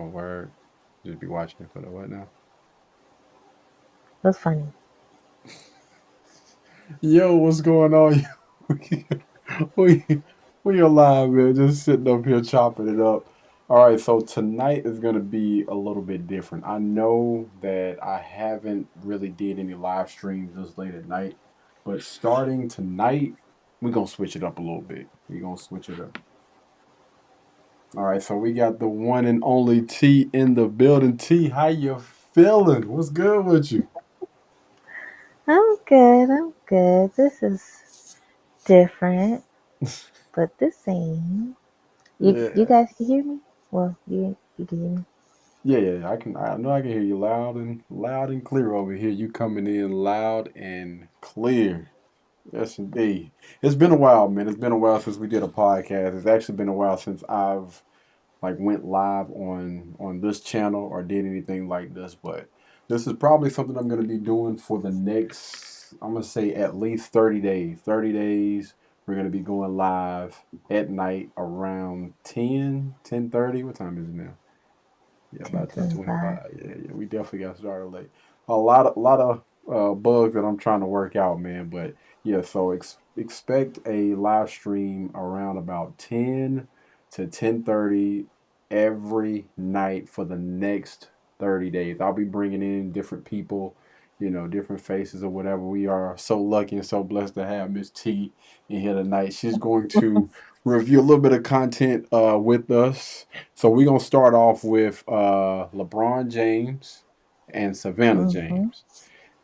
Oh, word. Just be watching it for the what now? What's funny? Yo, what's going on? we we alive, man. Just sitting up here chopping it up. All right, so tonight is gonna be a little bit different. I know that I haven't really did any live streams this late at night, but starting tonight, we're gonna switch it up a little bit. We're gonna switch it up. All right, so we got the one and only T in the building. T, how you feeling? What's good with you? I'm good. I'm good. This is different, but the same. You Yeah. guys can hear me? Well, you can hear me. Yeah, I can. I know I can hear you loud and clear over here. You coming in loud and clear. Yes, indeed. It's been a while, man. It's been a while since we did a podcast. It's actually been a while since I've like went live on this channel or did anything like this. But this is probably something I'm going to be doing for the next. I'm gonna say at least 30 days. 30 days. We're going to be going live at night around 10:30. What time is it now? Yeah, about ten twenty 10:25. five. Yeah, we definitely got started late. A lot of bugs that I'm trying to work out, man. But yeah, so expect a live stream around about 10 to 10:30 every night for the next 30 days. I'll be bringing in different people, different faces or whatever. We are so lucky and so blessed to have Miss T in here tonight. She's going to review a little bit of content with us. So we're gonna start off with LeBron James and Savannah Mm-hmm. James,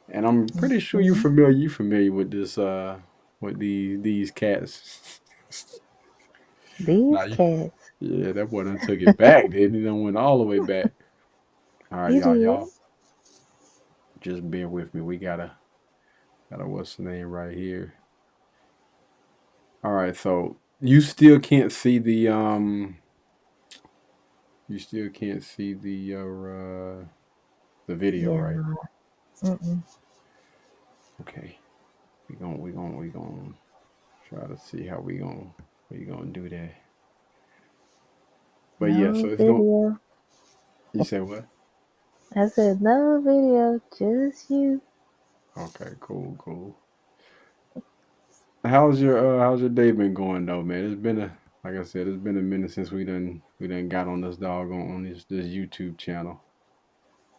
and I'm pretty sure you Mm-hmm. familiar. You familiar with this? With these cats? Nah, These cats. yeah, that boy done took it back. Didn't he? Done went all the way back. All right, You did. y'all, just bear with me. We gotta what's the name right here? All right, so you still can't see you still can't see the video, Yeah, right? no. Mm-mm. Okay. We gonna try to see how we gonna do that. But yeah, so No it's going. video. You say what? I said no video, just you. Okay, cool, cool. How's your day been going though, man? It's been a like I said, it's been a minute since we done got on this dog on this YouTube channel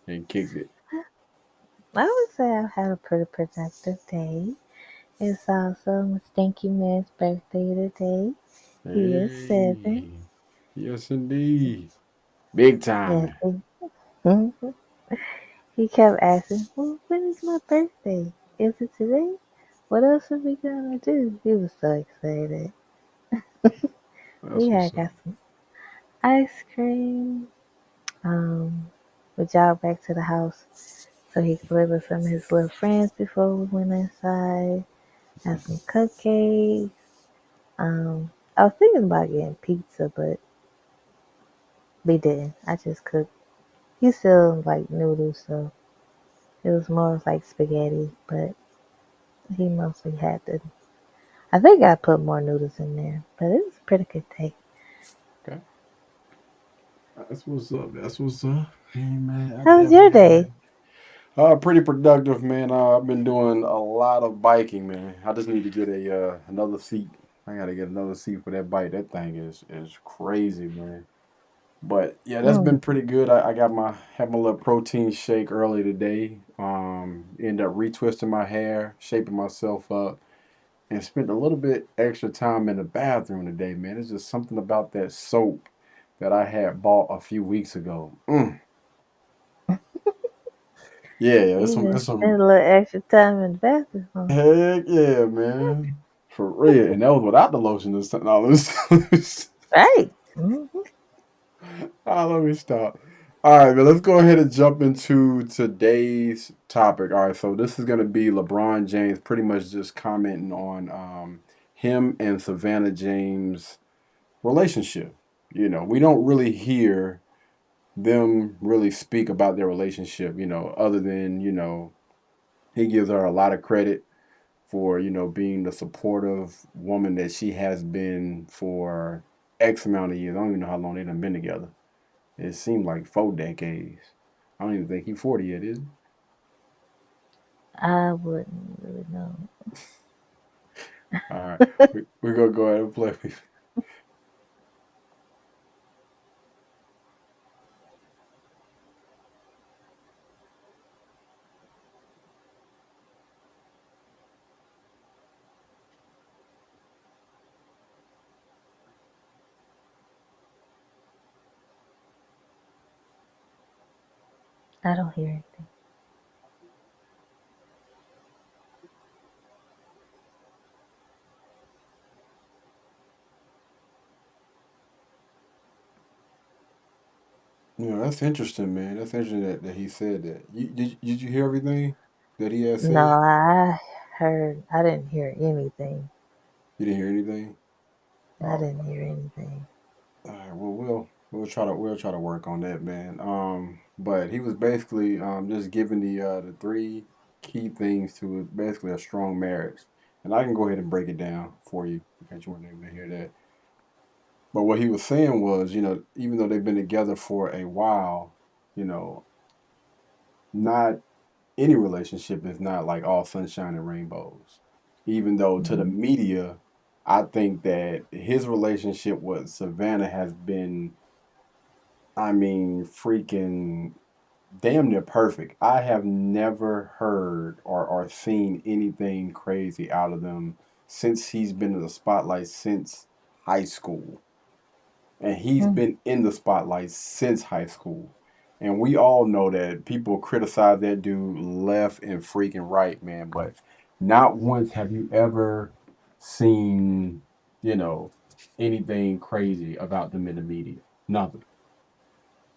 and kicked it. I would say I've had a pretty productive day. It's also Stinky Man's birthday today. He is 7. Hey, yes indeed, big Yes, time. he kept asking, well, when is my birthday? Is it today? What else are we gonna do? He was so excited. We That's what's had up. got some ice cream. Um, we jogged back to the house so he could play with some of his little friends before we went inside. Had some cupcakes. I was thinking about getting pizza, but we didn't. I just cooked. He still like noodles, so it was more of like spaghetti, but he mostly had the. I think I put more noodles in there, but it was a pretty good day. Okay, that's what's up. That's what's up. Hey man, I How was definitely your had day? that. Pretty productive, man. I've been doing a lot of biking, man. I just need to get a another seat. I gotta get another seat for that bike. That thing is crazy, man. But yeah, that's Mm, been pretty good. I got my had my little protein shake early today. Ended up retwisting my hair, shaping myself up, and spent a little bit extra time in the bathroom today, man. It's just something about that soap that I had bought a few weeks ago. Yeah, you just it's spent some a little extra time in the bathroom. Huh? heck yeah, man. For real. And that was without the lotion this time. No, Right. Mm-hmm. let me stop. All right, man, let's go ahead and jump into today's topic. All right, so this is going to be LeBron James pretty much just commenting on him and Savannah James' relationship. We don't really hear them really speak about their relationship, other than, he gives her a lot of credit for being the supportive woman that she has been for X amount of years. I don't even know how long they've been together. It seemed like 4 decades. I don't even think he's 40 yet, is he? I wouldn't really know. All right, we're gonna go ahead and play. I don't hear anything. That's interesting, man. That's interesting that he said that. Did you hear everything that he had No, said? I didn't hear anything. You didn't hear anything? I Oh, didn't hear anything. all right. Well, we'll try to work on that, man. But he was basically just giving the three key things to it, basically a strong marriage. And I can go ahead and break it down for you in case you weren't able to hear that. But what he was saying was, even though they've been together for a while, you know, not any relationship is not like all sunshine and rainbows. Even though to the Hmm. media, I think that his relationship with Savannah has been, I mean, freaking damn near perfect. I have never heard or seen anything crazy out of them since he's been in the spotlight since high school. And he's Hmm. been in the spotlight since high school. And we all know that people criticize that dude left and freaking right, man. But not once have you ever seen, you know, anything crazy about them in the media. Nothing.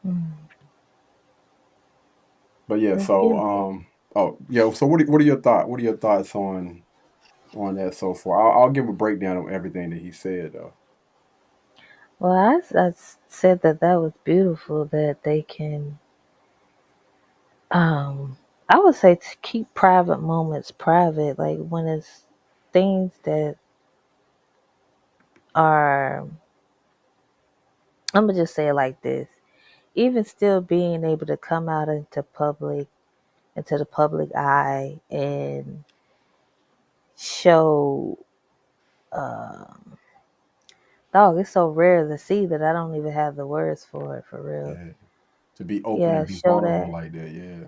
Hmm. But yeah, That's so beautiful. oh yeah, so what are your thoughts? What are your thoughts on that so far? I'll give a breakdown of everything that he said though. Well, I said that that was beautiful that they can, um, I would say to keep private moments private, like when it's things that are, I'm gonna just say it like this, even still being able to come out into the public eye and show, um, dog, it's so rare to see that I don't even have the words for it for real. Yeah. To be open Yeah, and be show vulnerable that. like that, yeah.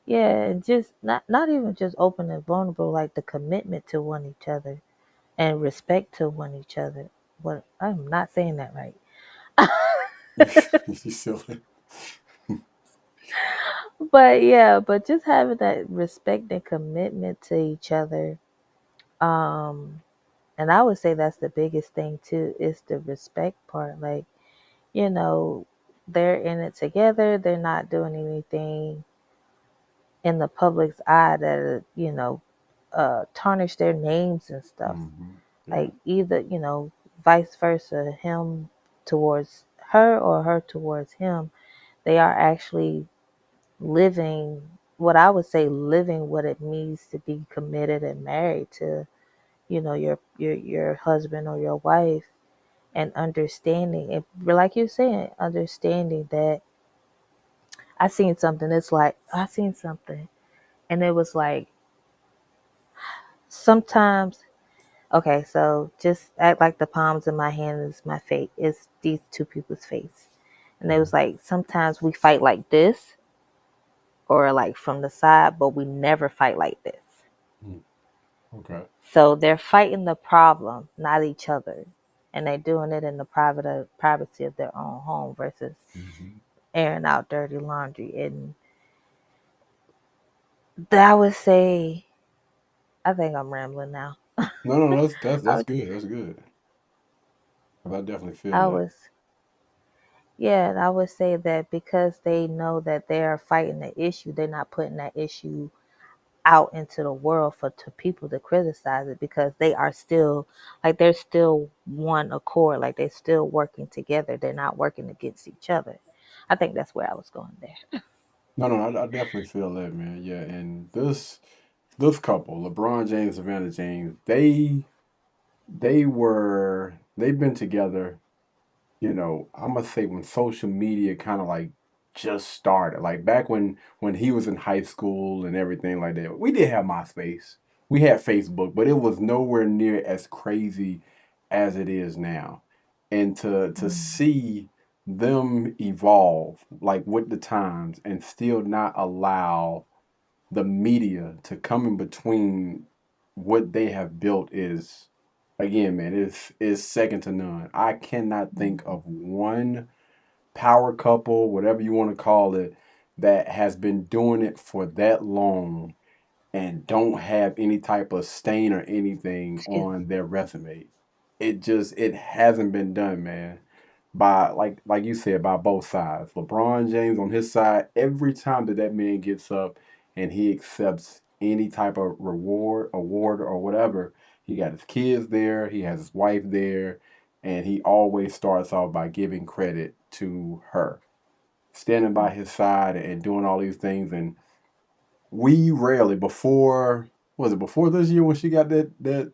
Yeah, and just not even just open and vulnerable, like the commitment to one each other and respect to one each other. What I'm not saying that right. You silly. But yeah, but just having that respect and commitment to each other. Um, and I would say that's the biggest thing too, is the respect part. Like, you know, they're in it together, they're not doing anything in the public's eye that, tarnish their names and stuff. Hmm. Yeah. Like either, vice versa, him towards her or her towards him. They are actually living what I would say living what it means to be committed and married to, your husband or your wife, and understanding it, like you're saying, understanding that I seen something and it was like sometimes, okay, so just act like the palms of my hand is my face, is these two people's face. And it was Mhm. like sometimes we fight like this or like from the side, but we never fight like this. Mm. Okay. So they're fighting the problem, not each other. And they're doing it in the privacy of their own home versus Hmm. airing out dirty laundry. And I would say, I think I'm rambling now. No, no, that's I, good. That's good. 'Cause I definitely feel I that. was, yeah, and I would say that because they know that they are fighting the issue, they're not putting that issue out into the world for to people to criticize it, because they are still, like, they're still one accord, like they're still working together, they're not working against each other. I think that's where I was going there. No, no, I definitely feel that, man. Yeah, and this couple, LeBron James, Savannah James, they've been together I'm gonna say when social media kind of like just started, like back when he was in high school and everything like that. We did have MySpace, we had Facebook, but it was nowhere near as crazy as it is now. And to Mm. see them evolve like with the times and still not allow the media to come in between what they have built is, again, man, is second to none. I cannot think Mm. of one power couple, whatever you want to call it, that has been doing it for that long and don't have any type of stain or anything Excuse me. on their resume. It hasn't been done, man. By like you said, by both sides. LeBron James on his side, every time that man gets up and he accepts any type of reward, award, or whatever, he got his kids there, he has his wife there, and he always starts off by giving credit to her, standing by his side and doing all these things. And we rarely before, was it before this year when she got that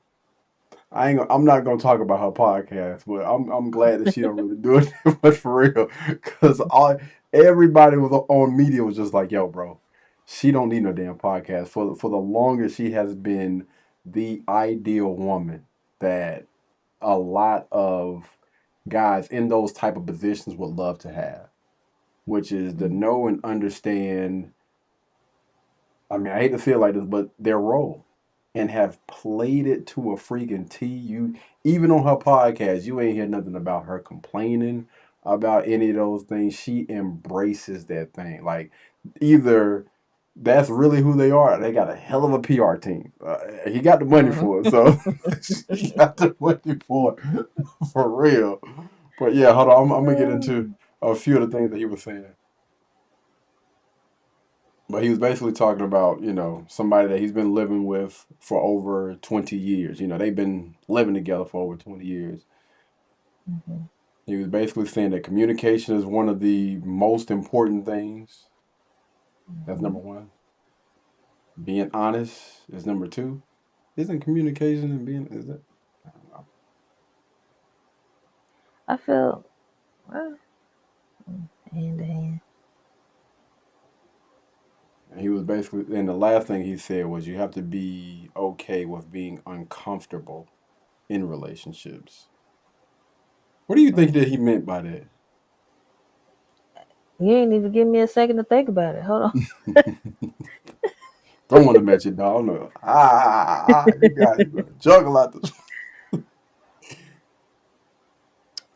I'm not gonna talk about her podcast, but I'm glad that she don't really do it too much for real. Cause all everybody was on media was just like, yo, bro, she don't need no damn podcast. For the longest she has been the ideal woman that a lot of guys in those type of positions would love to have, which is to Mm. know and understand, I mean, I hate to feel like this, but their role and have played it to a freaking T. You even on her podcast, you ain't hear nothing about her complaining about any of those things. She embraces that thing. Like either that's really who they are. They got a hell of a PR team. He got the money Mm. for it, so he got the money for it for real. But yeah, hold on. I'm gonna get into a few of the things that he was saying. But he was basically talking about, somebody that he's been living with for over 20 years. They've been living together for over 20 years. Mhm. He was basically saying that communication is one of the most important things. That's number Mhm. one. Being honest is number two. Isn't communication and being, is it? I don't know. I feel well, hand to hand. And he was basically, and the last thing he said was you have to be okay with being uncomfortable in relationships. What do you think that Mm. he meant by that? You ain't even give me a second to think about it. Hold Throwing them at you, dog. No. You got you better juggle out the.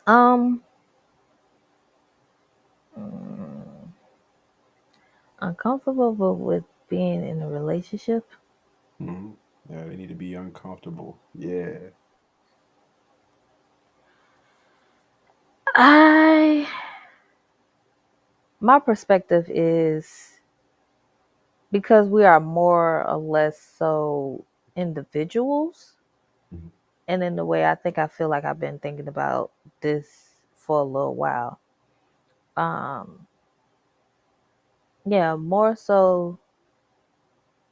on. Mm, Uncomfortable with being in a relationship. Mhm. Yeah, they need to be uncomfortable. Yeah. I My perspective is because we are more or less so individuals, Mhm. and in the way I feel like I've been thinking about this for a little while. Um, yeah, more so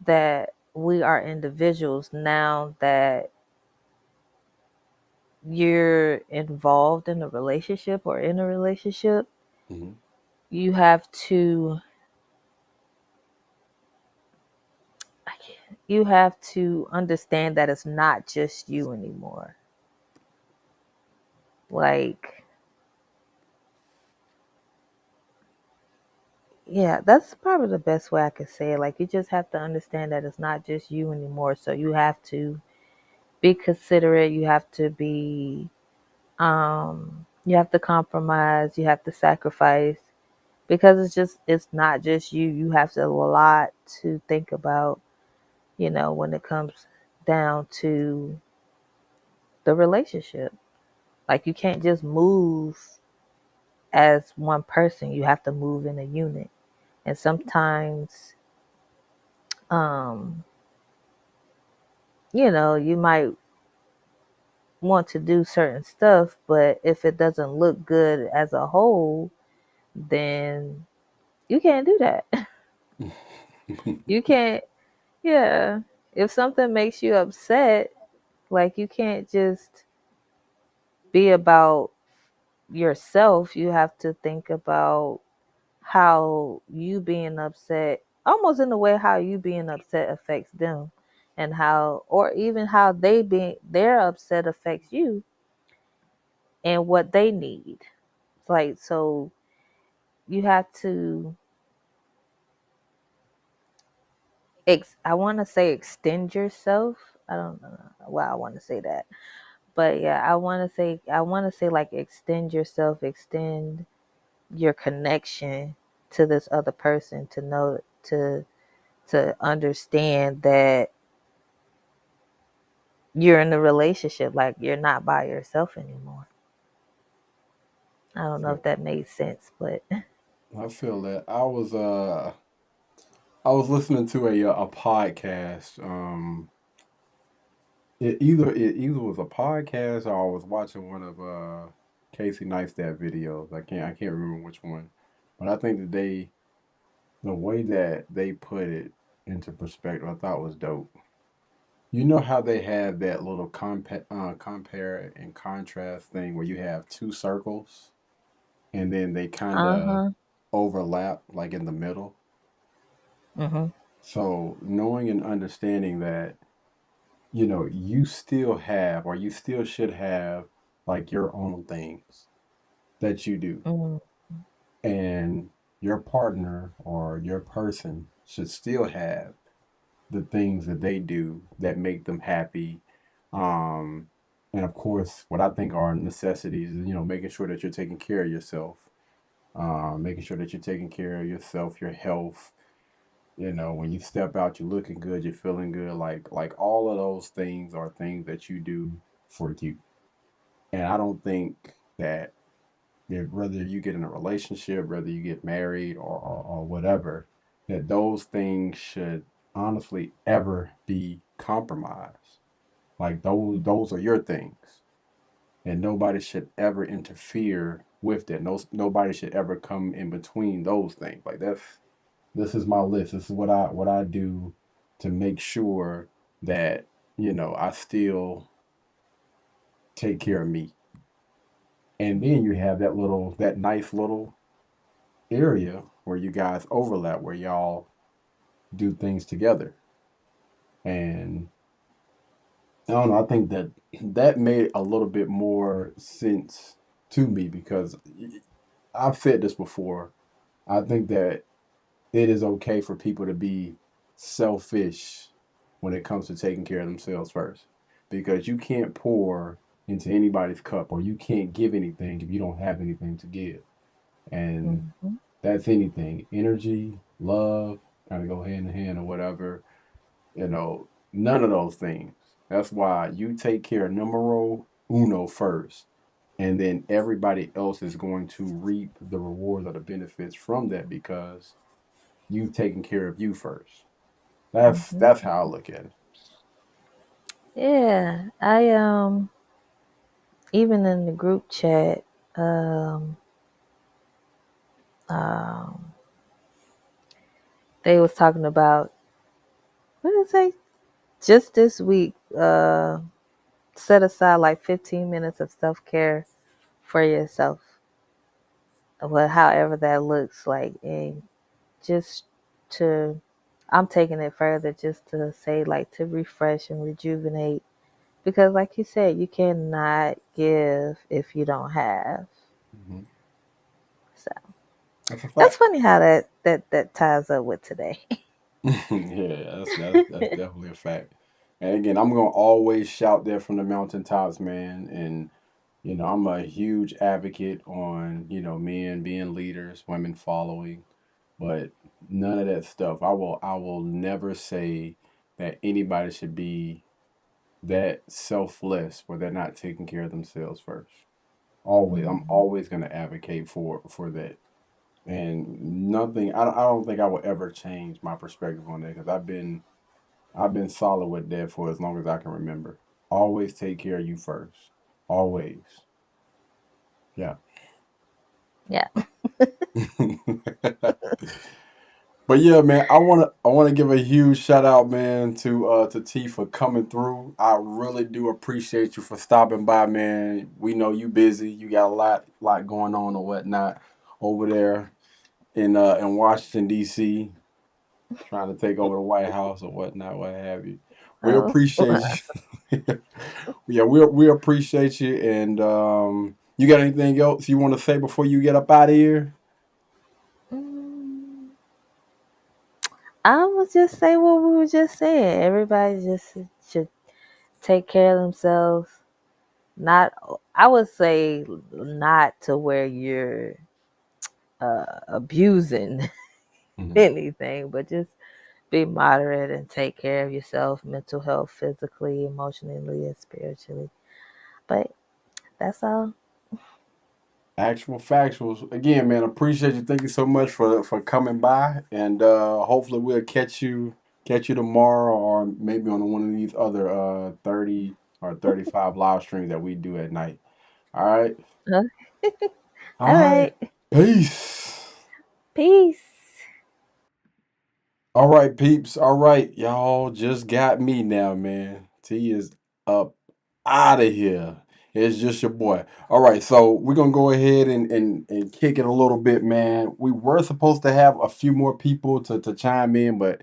that we are individuals now that you're involved in a relationship or in a relationship, Mhm. you have to understand that it's not just you anymore. Like, yeah, that's probably the best way I could say it. Like, you just have to understand that it's not just you anymore. So you have to be considerate. You have to compromise. You have to sacrifice because it's not just you. You have to a lot to think about, when it comes down to the relationship. Like, you can't just move as one person. You have to move in a unit. And sometimes, um, you might want to do certain stuff, but if it doesn't look good as a whole, then you can't do that. You can't, yeah. If something makes you upset, like, you can't just be about yourself, you have to think about how you being upset, almost in a way how you being upset affects them, and how, or even how they being their upset affects you and what they need. Like, so you have to I want to say extend yourself. I don't know why I want to say that, but yeah, I want to say like extend yourself, extend your connection to this other person, to know, to understand that you're in a relationship, like you're not by yourself anymore. I don't know if So that made sense, but I feel that I was listening to a podcast. It either was a podcast or I was watching one of Casey Neistat videos. I can't remember which one, but I think that the way that they put it into perspective, I thought was dope. You know how they have that little compare and contrast thing where you have two circles and then they kind of uh-huh. overlap like in the middle. Mhm. So knowing and understanding that, you still have or you still should have like your own things that you do. Mhm. And your partner or your person should still have the things that they do that make them happy. Um, and of course, what I think are necessities is, making sure that you're taking care of yourself, making sure that you're taking care of yourself, your health. When you step out, you're looking good, you're feeling good. Like all of those things are things that you do for you. And I don't think that whether you get in a relationship, whether you get married or whatever, that those things should honestly ever be compromised. Like those are your things, and nobody should ever interfere with that. Nobody should ever come in between those things. Like this is my list. This is what I do to make sure that I still take care of me. And then you have that nice little area where you guys overlap, where y'all do things together. And I don't know, I think that made a little bit more sense to me because I've said this before. I think that it is okay for people to be selfish when it comes to taking care of themselves first because you can't pour into anybody's cup or you can't give anything if you don't have anything to give. And Mhm. that's anything energy, love, kind of go hand in hand or whatever. None of those things. That's why you take care of numero uno first, and then everybody else is going to reap the rewards or the benefits from that because you've taken care of you first. That's Mhm. that's how I look at it. Yeah, I even in the group chat, um um they was talking about, what did it say? Just this week, set aside like 15 minutes of self-care for yourself. Well, however that looks like, and just to, I'm taking it further, just to say like to refresh and rejuvenate, because like you said, you cannot give if you don't have. Mhm. So That's a that's fact. funny how that ties up with today. Yeah, that's definitely a fact. And again, I'm gonna always shout there from the mountaintops, man. And I'm a huge advocate on men being leaders, women following, but none of that stuff. I will never say that anybody should be that selfless where they're not taking care of themselves first. Always, I'm Mhm. always gonna advocate for that. And nothing. I don't think I will ever change my perspective on that because I've been solid with that for as long as I can remember. Always take care of you first. Always. Yeah. Yeah. But yeah, man, I wanna give a huge shout out, man, to T for coming through. I really do appreciate you for stopping by, man. We know you busy, you got a lot going on or whatnot over there in Washington D.C. trying to take over the White House or whatnot, what have you. We Oh, appreciate you. Yeah, we appreciate you. And you got anything else you want to say before you get up out of here? mm, I would just say what we were just saying. Everybody just should take care of themselves. Not, I would say, not to where you're abusing Mhm. anything, but just be moderate and take care of yourself, mental health, physically, emotionally, and spiritually. But that's all. Actual factuals. Again, man, appreciate you. Thank you so much for coming by, and hopefully we'll catch you tomorrow, or maybe on one of these other 30 or 35 live streams that we do at night. All right, All all right, right. peace. Peace. All right, peeps. All right, y'all just got me now, man. T is up out of here. It's just your boy. All right, so we're gonna go ahead and kick it a little bit, man. We were supposed to have a few more people to chime in, but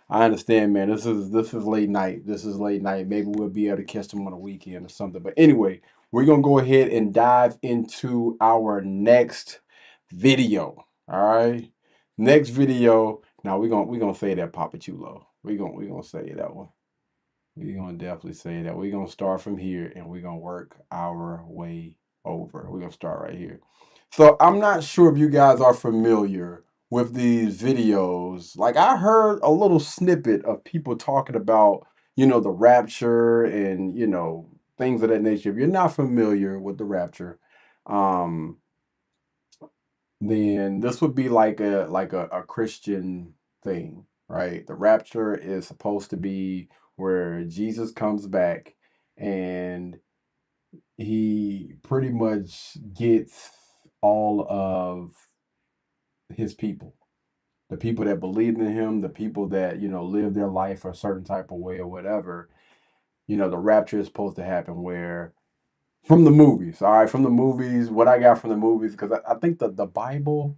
I understand, man. This is late night. This is late night. Maybe we'll be able to catch them on the weekend or something. But anyway, we're gonna go ahead and dive into our next video. All right. Next video. Now we're gonna say that Papa Chulo. We're gonna say that one. We're gonna definitely say that. We're gonna start from here and we're gonna work our way over. We're gonna start right here. So I'm not sure if you guys are familiar with these videos. Like I heard a little snippet of people talking about, the rapture and, things of that nature. If you're not familiar with the rapture, um, then this would be like a Christian thing, right? The rapture is supposed to be where Jesus comes back and he pretty much gets all of his people. The people that believed in him, the people that, live their life a certain type of way or whatever, the rapture is supposed to happen where from the movies, all right, from the movies, what I got from the movies, because I think that the Bible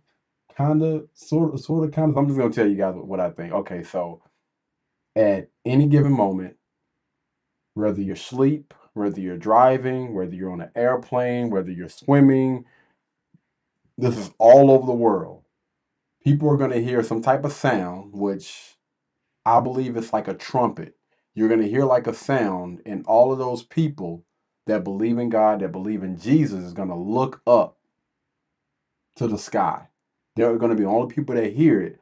kind of, sort of, kind of. I'm just gonna tell you guys what I think. Okay, so at any given moment, whether you're asleep, whether you're driving, whether you're on an airplane, whether you're swimming, this is all over the world. People are gonna hear some type of sound, which I believe it's like a trumpet. You're gonna hear like a sound, and all of those people that believe in God, that believe in Jesus, is gonna look up to the sky. They're gonna be the only people that hear it,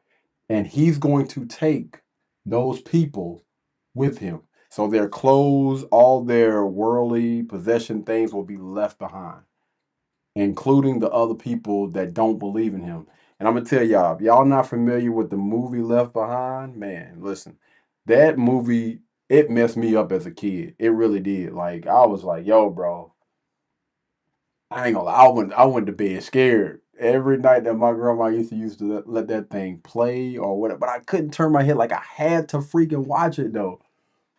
and he's going to take those people with him. So their clothes, all their worldly possession things will be left behind, including the other people that don't believe in him. And I'm gonna tell y'all, if y'all not familiar with the movie Left Behind, man, listen, that movie, it messed me up as a kid. It really did. Like I was like, yo, bro, I ain't gonna lie, I went to bed scared. Every night that my grandma used to let that thing play or whatever, but I couldn't turn my head. Like I had to freaking watch it though.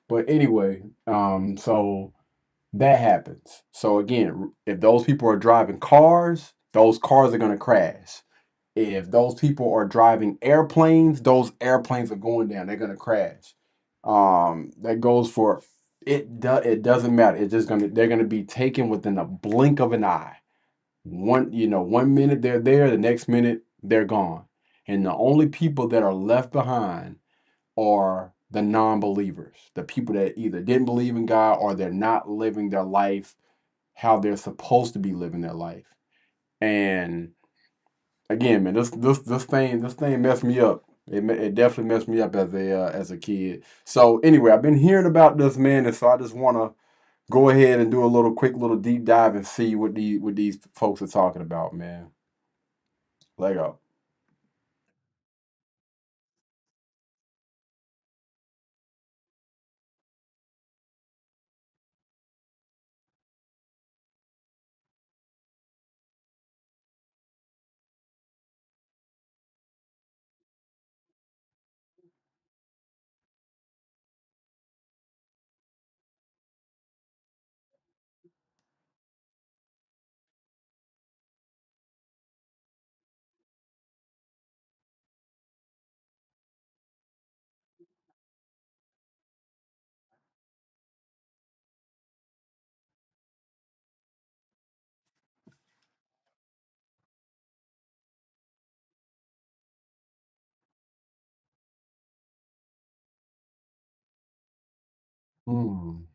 But anyway, so that happens. So again, if those people are driving cars, those cars are gonna crash. If those people are driving airplanes, those airplanes are going down. They're gonna crash. That goes for it. It doesn't matter. It's just gonna they're gonna be taken within a blink of an eye. One minute they're there, the next minute they're gone. And the only people that are left behind are the non-believers, the people that either didn't believe in God or they're not living their life how they're supposed to be living their life. And again, man, this thing messed me up. It definitely messed me up as a kid. So anyway, I've been hearing about this, man, and so I just want to go ahead and do a little quick little deep dive and see what these folks are talking about, man. Lego. Mm.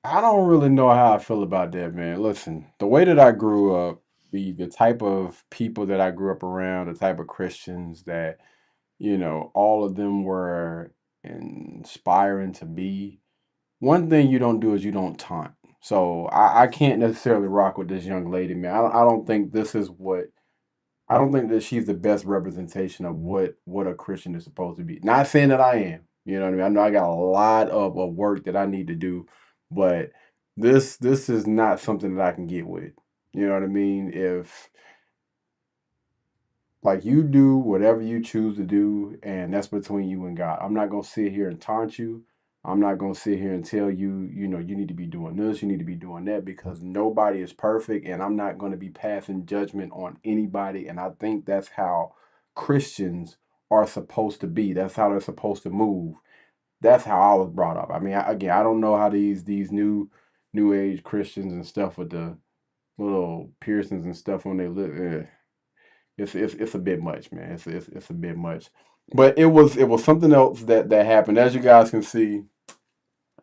I don't really know how I feel about that, man. Listen, the way that I grew up, the type of people that I grew up around, the type of Christians that, all of them were inspiring to be. One thing you don't do is you don't taunt. So I can't necessarily rock with this young lady, man. I don't think this is what I don't think that she's the best representation of what a Christian is supposed to be. Not saying that I am. You know what I mean? I know I got a lot of work that I need to do, but this is not something that I can get with. You know what I mean? If like you do whatever you choose to do, and that's between you and God. I'm not gonna sit here and taunt you. I'm not gonna sit here and tell you, you need to be doing this, you need to be doing that, because nobody is perfect, and I'm not gonna be passing judgment on anybody. And I think that's how Christians are supposed to be. That's how they're supposed to move. That's how I was brought up. I mean, again, I don't know how these new age Christians and stuff with the little piercings and stuff on their lip. It's a bit much, man. It's a bit much. But it was something else that happened. As you guys can see,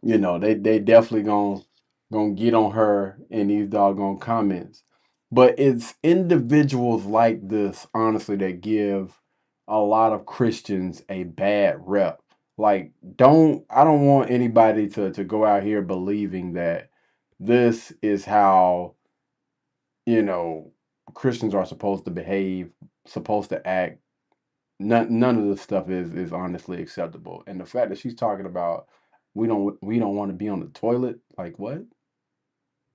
they definitely gonna get on her in these doggone comments. But it's individuals like this, honestly, that give a lot of Christians a bad rep. Like, I don't want anybody to go out here believing that this is how, you know, Christians are supposed to behave, supposed to act. None of this stuff is honestly acceptable. And the fact that she's talking about we don't want to be on the toilet, like what?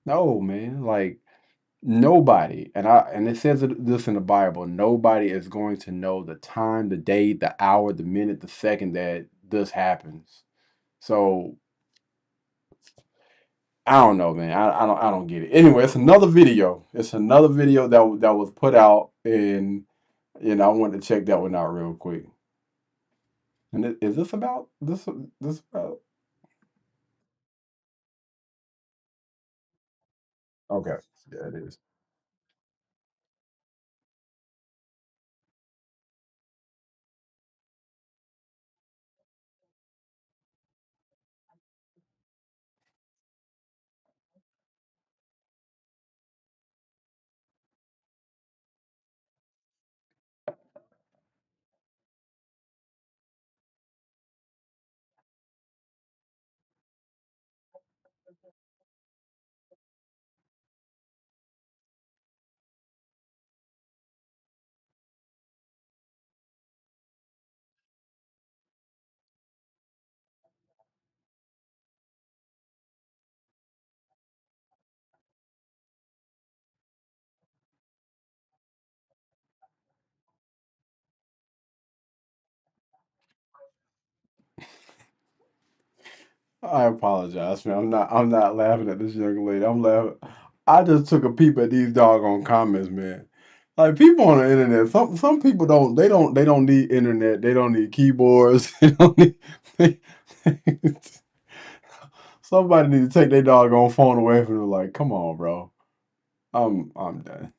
No, man. Like nobody, and it says this in the Bible, nobody is going to know the time, the day, the hour, the minute, the second that this happens. So I don't know, man. I don't get it. Anyway, it's another video. It's another video that was put out, and I wanted to check that one out real quick. And is this about this about? Okay. Yeah, it is. I apologize, man. I'm not laughing at this young lady. I'm laughing. I just took a peep at these doggone comments, man. Like people on the internet, some people they don't need internet. They don't need keyboards. They don't need, they- somebody need to take their doggone phone away from them. Like, come on, bro. I'm done.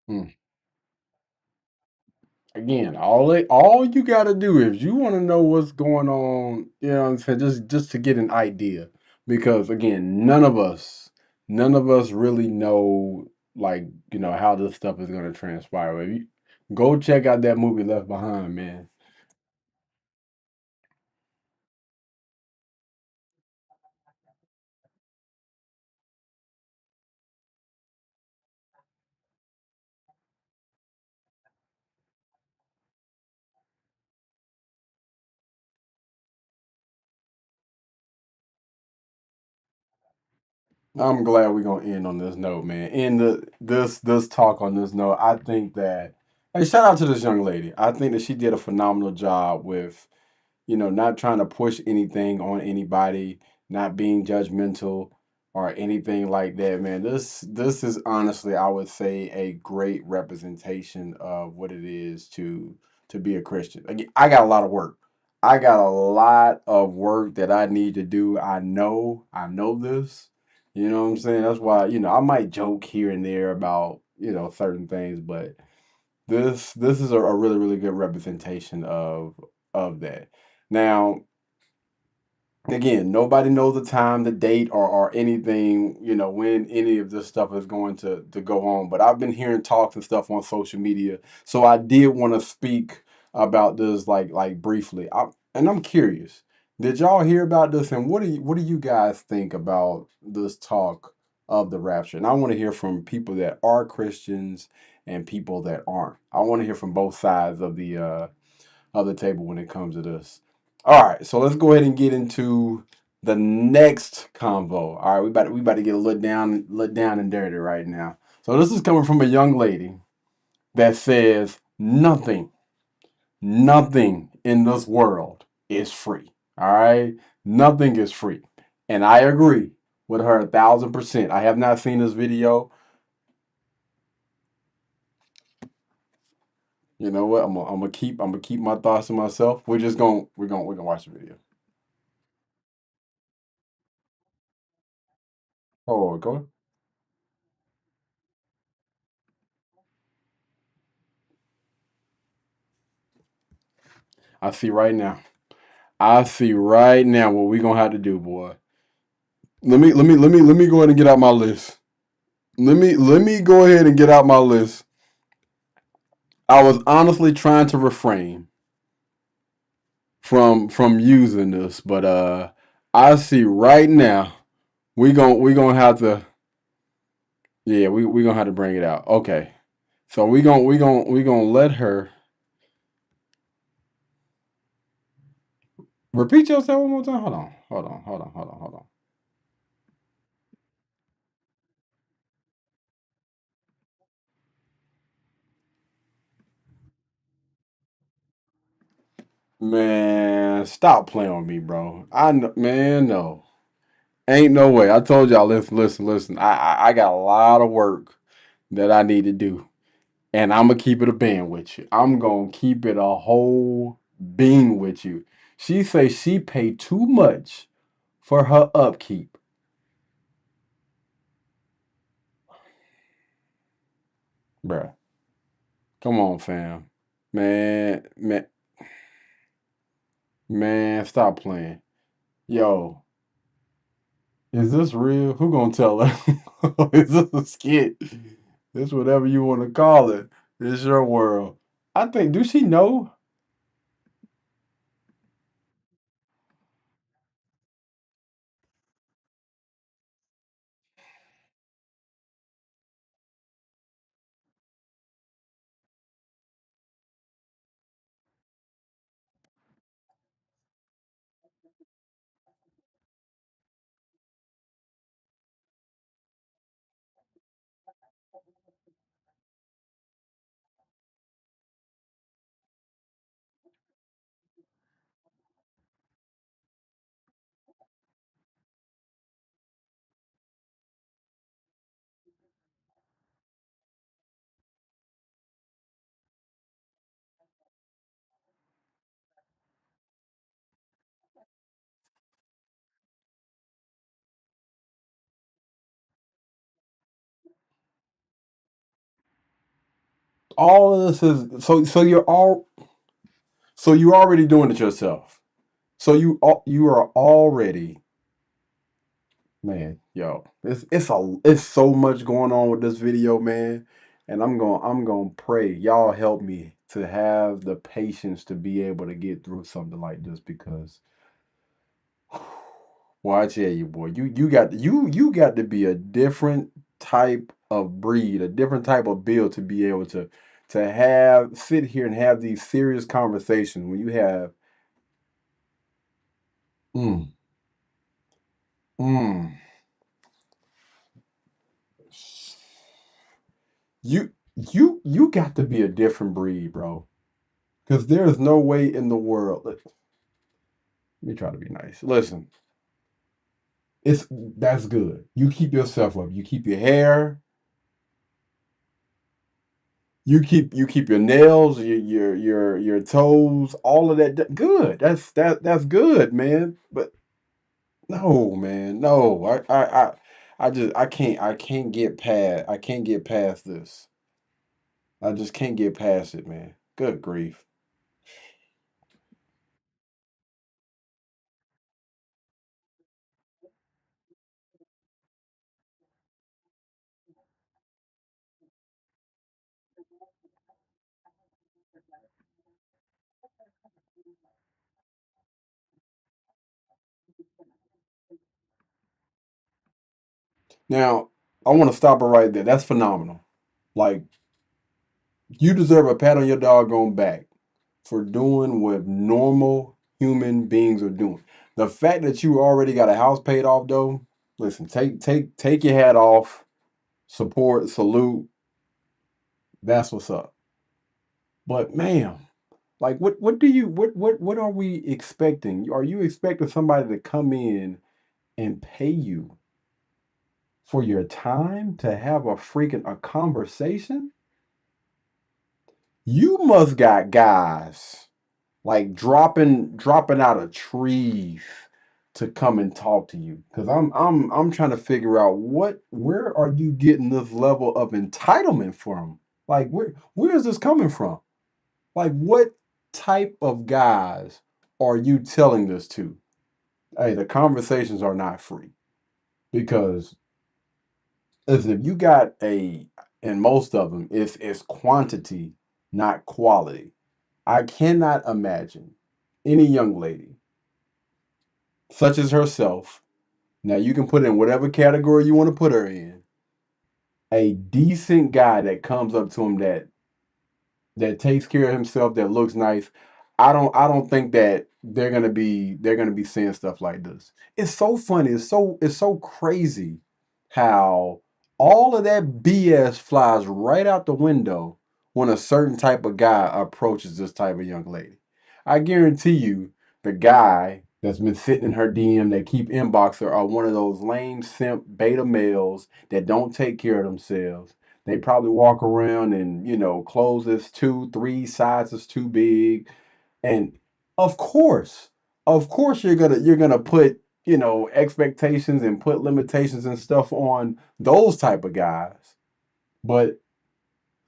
Hmm. Again, all you got to do if you want to know what's going on, you know what I'm saying, just to get an idea, because again, none of us, none of us really know, like, how this stuff is going to transpire. If you go check out that movie Left Behind, man. I'm glad we're gonna end on this note, man. End this talk on this note. I think that, hey, shout out to this young lady. I think that she did a phenomenal job with, not trying to push anything on anybody, not being judgmental or anything like that, man. This is honestly, I would say, a great representation of what it is to be a Christian. Again, I got a lot of work. I got a lot of work that I need to do. I know this. You know what I'm saying? That's why, I might joke here and there about, certain things, but this is a really really good representation of that. Now, again, nobody knows the time, the date, or anything, when any of this stuff is going to go on. But I've been hearing talks and stuff on social media, so I did want to speak about this, like briefly. And I'm curious, did y'all hear about this? And what do you guys think about this talk of the rapture? And I want to hear from people that are Christians and people that aren't. I want to hear from both sides of the table when it comes to this. All right, so let's go ahead and get into the next convo. All right, we about to get a let down and dirty right now. So this is coming from a young lady that says nothing in this world is free. All right, nothing is free, and I agree with her 1,000%. I have not seen this video. You know what? I'm gonna keep my thoughts to myself. We're gonna watch the video. Oh, go. I see right now. I see right now what we gonna have to do, boy. Let me go ahead and get out my list. Let me go ahead and get out my list. I was honestly trying to refrain from using this, but I see right now we gonna have to, yeah, we gonna have to bring it out. Okay. So we gonna let her repeat yourself one more time. Hold on. Man, stop playing with me, bro. Man, no. Ain't no way. I told y'all, listen. I got a lot of work that I need to do, and I'm gonna keep it a bean with you. I'm gonna keep it a whole bean with you. She say she paid too much for her upkeep, bruh. Come on, fam. Man, stop playing. Yo, is this real? Who gonna tell her? Is this a skit? This whatever you want to call it. It's your world. I think. Do she know? All of this is so you're already doing it yourself. So you are already Man, yo, it's so much going on with this video, man. And I'm gonna pray y'all help me to have the patience to be able to get through something like this because boy, I tell you, boy, you got to be a different type of breed, a different type of build to be able to have sit here and have these serious conversations when you have mm, mm, you got to be a different breed, bro. Because there is no way in the world. Let me try to be nice. Listen, it's that's good. You keep yourself up. You keep your hair. You keep your nails, your toes, all of that. Good. That's good, man. But no, man, no. I can't get past this. I just can't get past it, man. Good grief. Now I want to stop it right there. That's phenomenal. Like you deserve a pat on your doggone back for doing what normal human beings are doing. The fact that you already got a house paid off though, listen, take your hat off, support, salute, that's what's up. But ma'am, like what are we expecting? Are you expecting somebody to come in and pay you for your time to have a freaking a conversation? You must got guys like dropping out of trees to come and talk to you because I'm trying to figure out where are you getting this level of entitlement from? Like where is this coming from? Like what type of guys are you telling this to? Hey, the conversations are not free because listen, if you got a and most of them it's quantity, not quality. I cannot imagine any young lady such as herself. Now you can put in whatever category you want to put her in. A decent guy that comes up to him that takes care of himself, that looks nice. I don't think that they're gonna be saying stuff like this. It's so funny. It's so crazy how all of that BS flies right out the window when a certain type of guy approaches this type of young lady. I guarantee you, the guy that's been sitting in her DM that keep inboxing her are one of those lame simp beta males that don't take care of themselves. They probably walk around and, clothes that's two, three sizes too big. And of course, of course you're gonna put, expectations and put limitations and stuff on those type of guys. But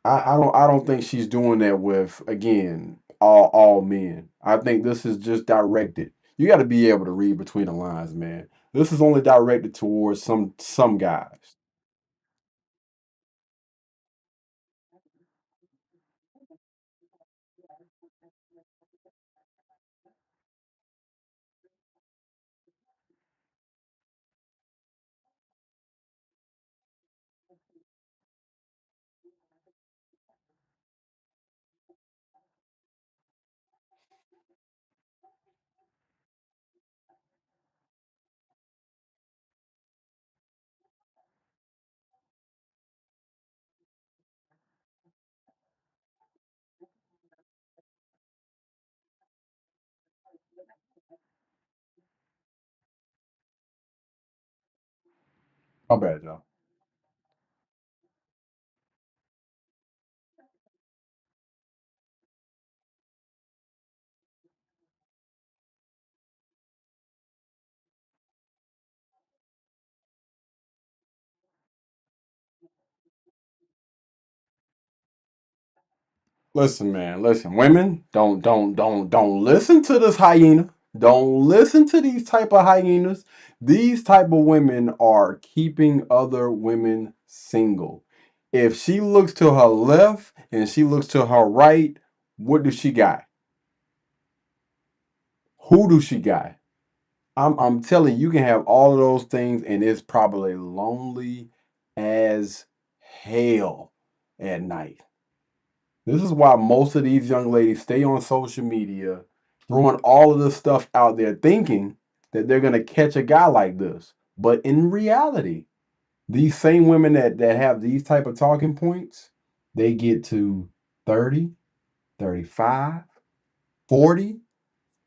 I don't think she's doing that with again all men. I think this is just directed. You got to be able to read between the lines, man. This is only directed towards some guys. My bad, y'all. Listen, man. Listen, women, don't listen to this hyena. Don't listen to these type of hyenas. These type of women are keeping other women single. If she looks to her left and she looks to her right, what does she got? Who do she got? I'm telling you, you can have all of those things, and it's probably lonely as hell at night. This is why most of these young ladies stay on social media, throwing all of this stuff out there, thinking that they're gonna catch a guy like this. But in reality, these same women that have these type of talking points, they get to 30, 35, 40,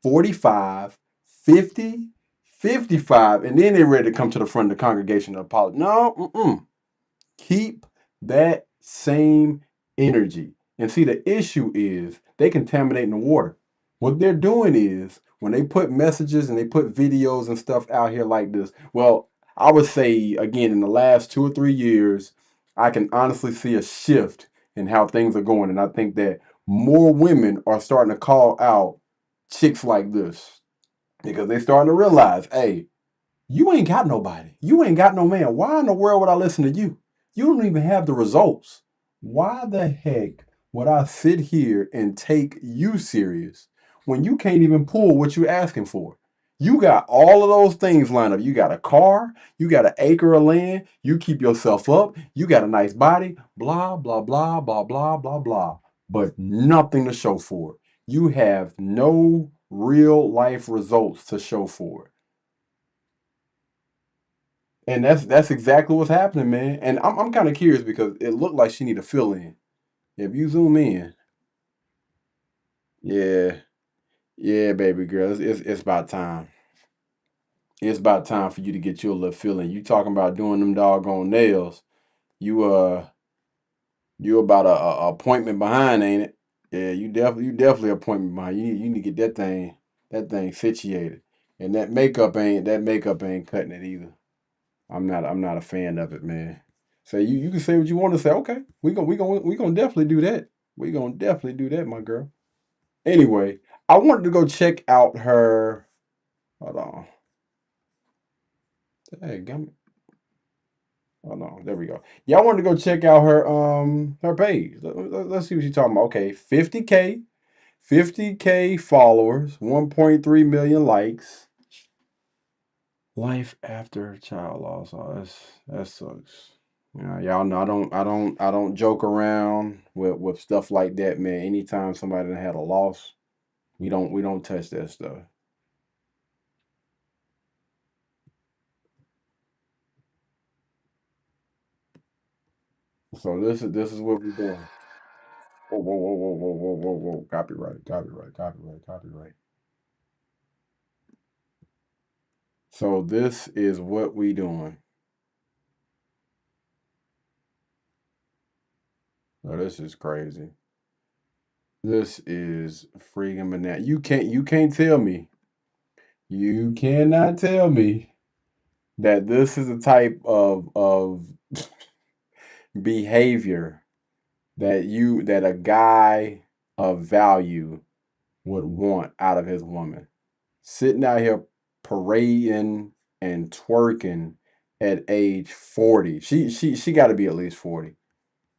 45, 50, 55, and then they're ready to come to the front of the congregation to apologize. No, keep that same energy. And see, the issue is they contaminating the water. What they're doing is when they put messages and they put videos and stuff out here like this, well, I would say again in the last 2 or 3 years, I can honestly see a shift in how things are going. And I think that more women are starting to call out chicks like this because they're starting to realize, hey, you ain't got nobody. You ain't got no man. Why in the world would I listen to you? You don't even have the results. Why the heck would I sit here and take you serious when you can't even pull what you're asking for? You got all of those things lined up. You got a car, you got an acre of land, you keep yourself up, you got a nice body, blah, blah, blah, blah, blah, blah, blah, but nothing to show for it. You have no real life results to show for it. And that's exactly what's happening, man. And I'm kind of curious because it looked like she need a fill in. If you zoom in, yeah, yeah, baby girl, it's about time. It's about time for you to get you a little fill in. You talking about doing them doggone nails? You you about a appointment behind, ain't it? Yeah, you definitely appointment behind. You need to get that thing situated. And that makeup ain't cutting it either. I'm not a fan of it, man. So you can say what you want to say. Okay, we gonna definitely do that. We gonna definitely do that, my girl. Anyway, I wanted to go check out her. Hold on. Hey, hold on. There we go. Yeah, I wanted to go check out her page. Let's see what she's talking about. Okay, 50K followers, 1.3 million likes. Life after child loss. Oh, that sucks. Yeah, y'all know I don't joke around with stuff like that, man. Anytime somebody done had a loss, we don't touch that stuff. So this is what we're doing. Whoa, whoa, whoa, whoa, whoa, whoa, whoa, whoa. Copyright, copyright, copyright, copyright. So this is what we doing. Oh, this is crazy. This is freaking banana. You can't tell me. You cannot tell me that this is the type of behavior that a guy of value would want out of his woman. Sitting out here parading and twerking at age 40. She got to be at least 40.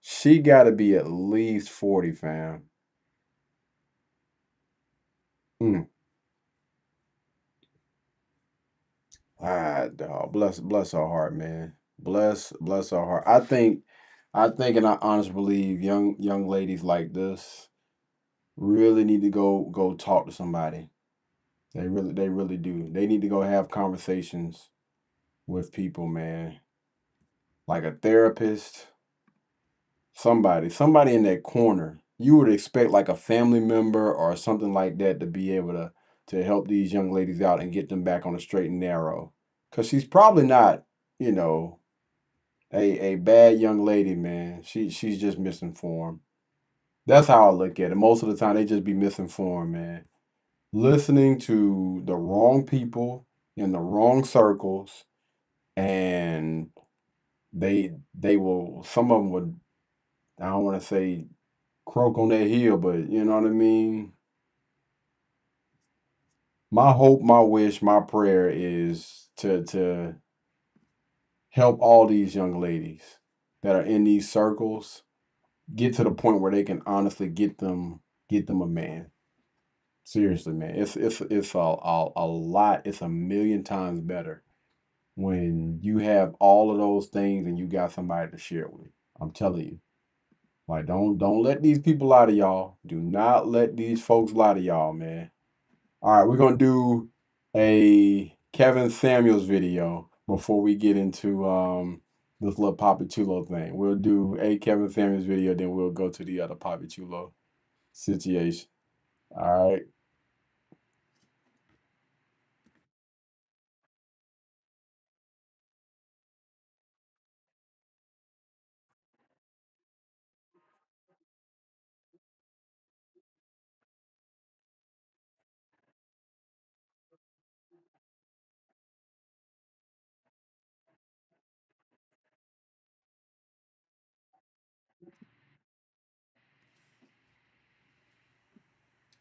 She got to be at least 40, fam. Mm. Ah, dog. Bless her heart, man. Bless her heart. I think and I honestly believe young ladies like this really need to go talk to somebody. They really do. They need to go have conversations with people, man. Like a therapist, somebody in that corner. You would expect like a family member or something like that to be able to help these young ladies out and get them back on the straight and narrow. Cause she's probably not, you know, a bad young lady, man. She's just misinformed. That's how I look at it. Most of the time they just be misinformed, man. Listening to the wrong people in the wrong circles, and they will, some of them would, I don't want to say croak on their heel, but you know what I mean. My hope, my wish, my prayer is to help all these young ladies that are in these circles get to the point where they can honestly get them a man. Seriously, man, it's a lot. It's a million times better when you have all of those things and you got somebody to share it with. I'm telling you. Like don't let these people lie to y'all. Do not let these folks lie to y'all, man. All right, we're gonna do a Kevin Samuels video before we get into this little Papi Chulo thing. We'll do a Kevin Samuels video, then we'll go to the other Papi Chulo situation. All right,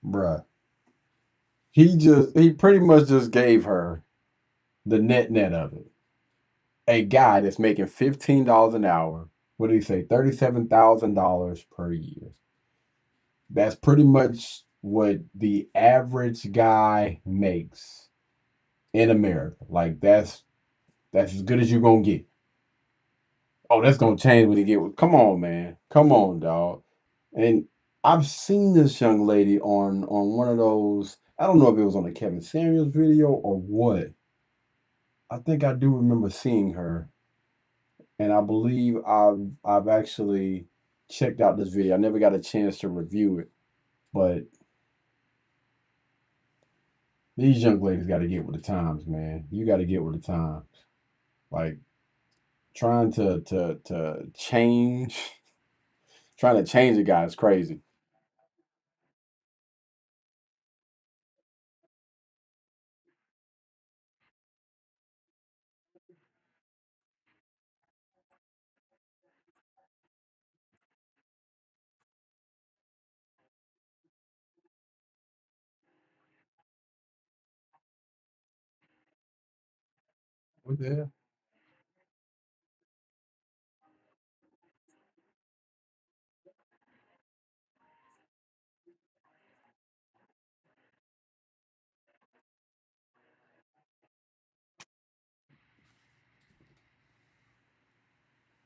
bruh. He pretty much just gave her the net of it. A guy that's making $15 an hour. What did he say? $37,000 per year. That's pretty much what the average guy makes in America. Like that's as good as you're gonna get. Oh, that's gonna change when you get. Come on, man. Come on, dog. And I've seen this young lady on one of those. I don't know if it was on a Kevin Samuels video or what. I think I do remember seeing her, and I believe I've actually checked out this video. I never got a chance to review it, but these young ladies got to get with the times, man. You got to get with the times. Like trying to change, trying to change a guy is crazy. What the hell?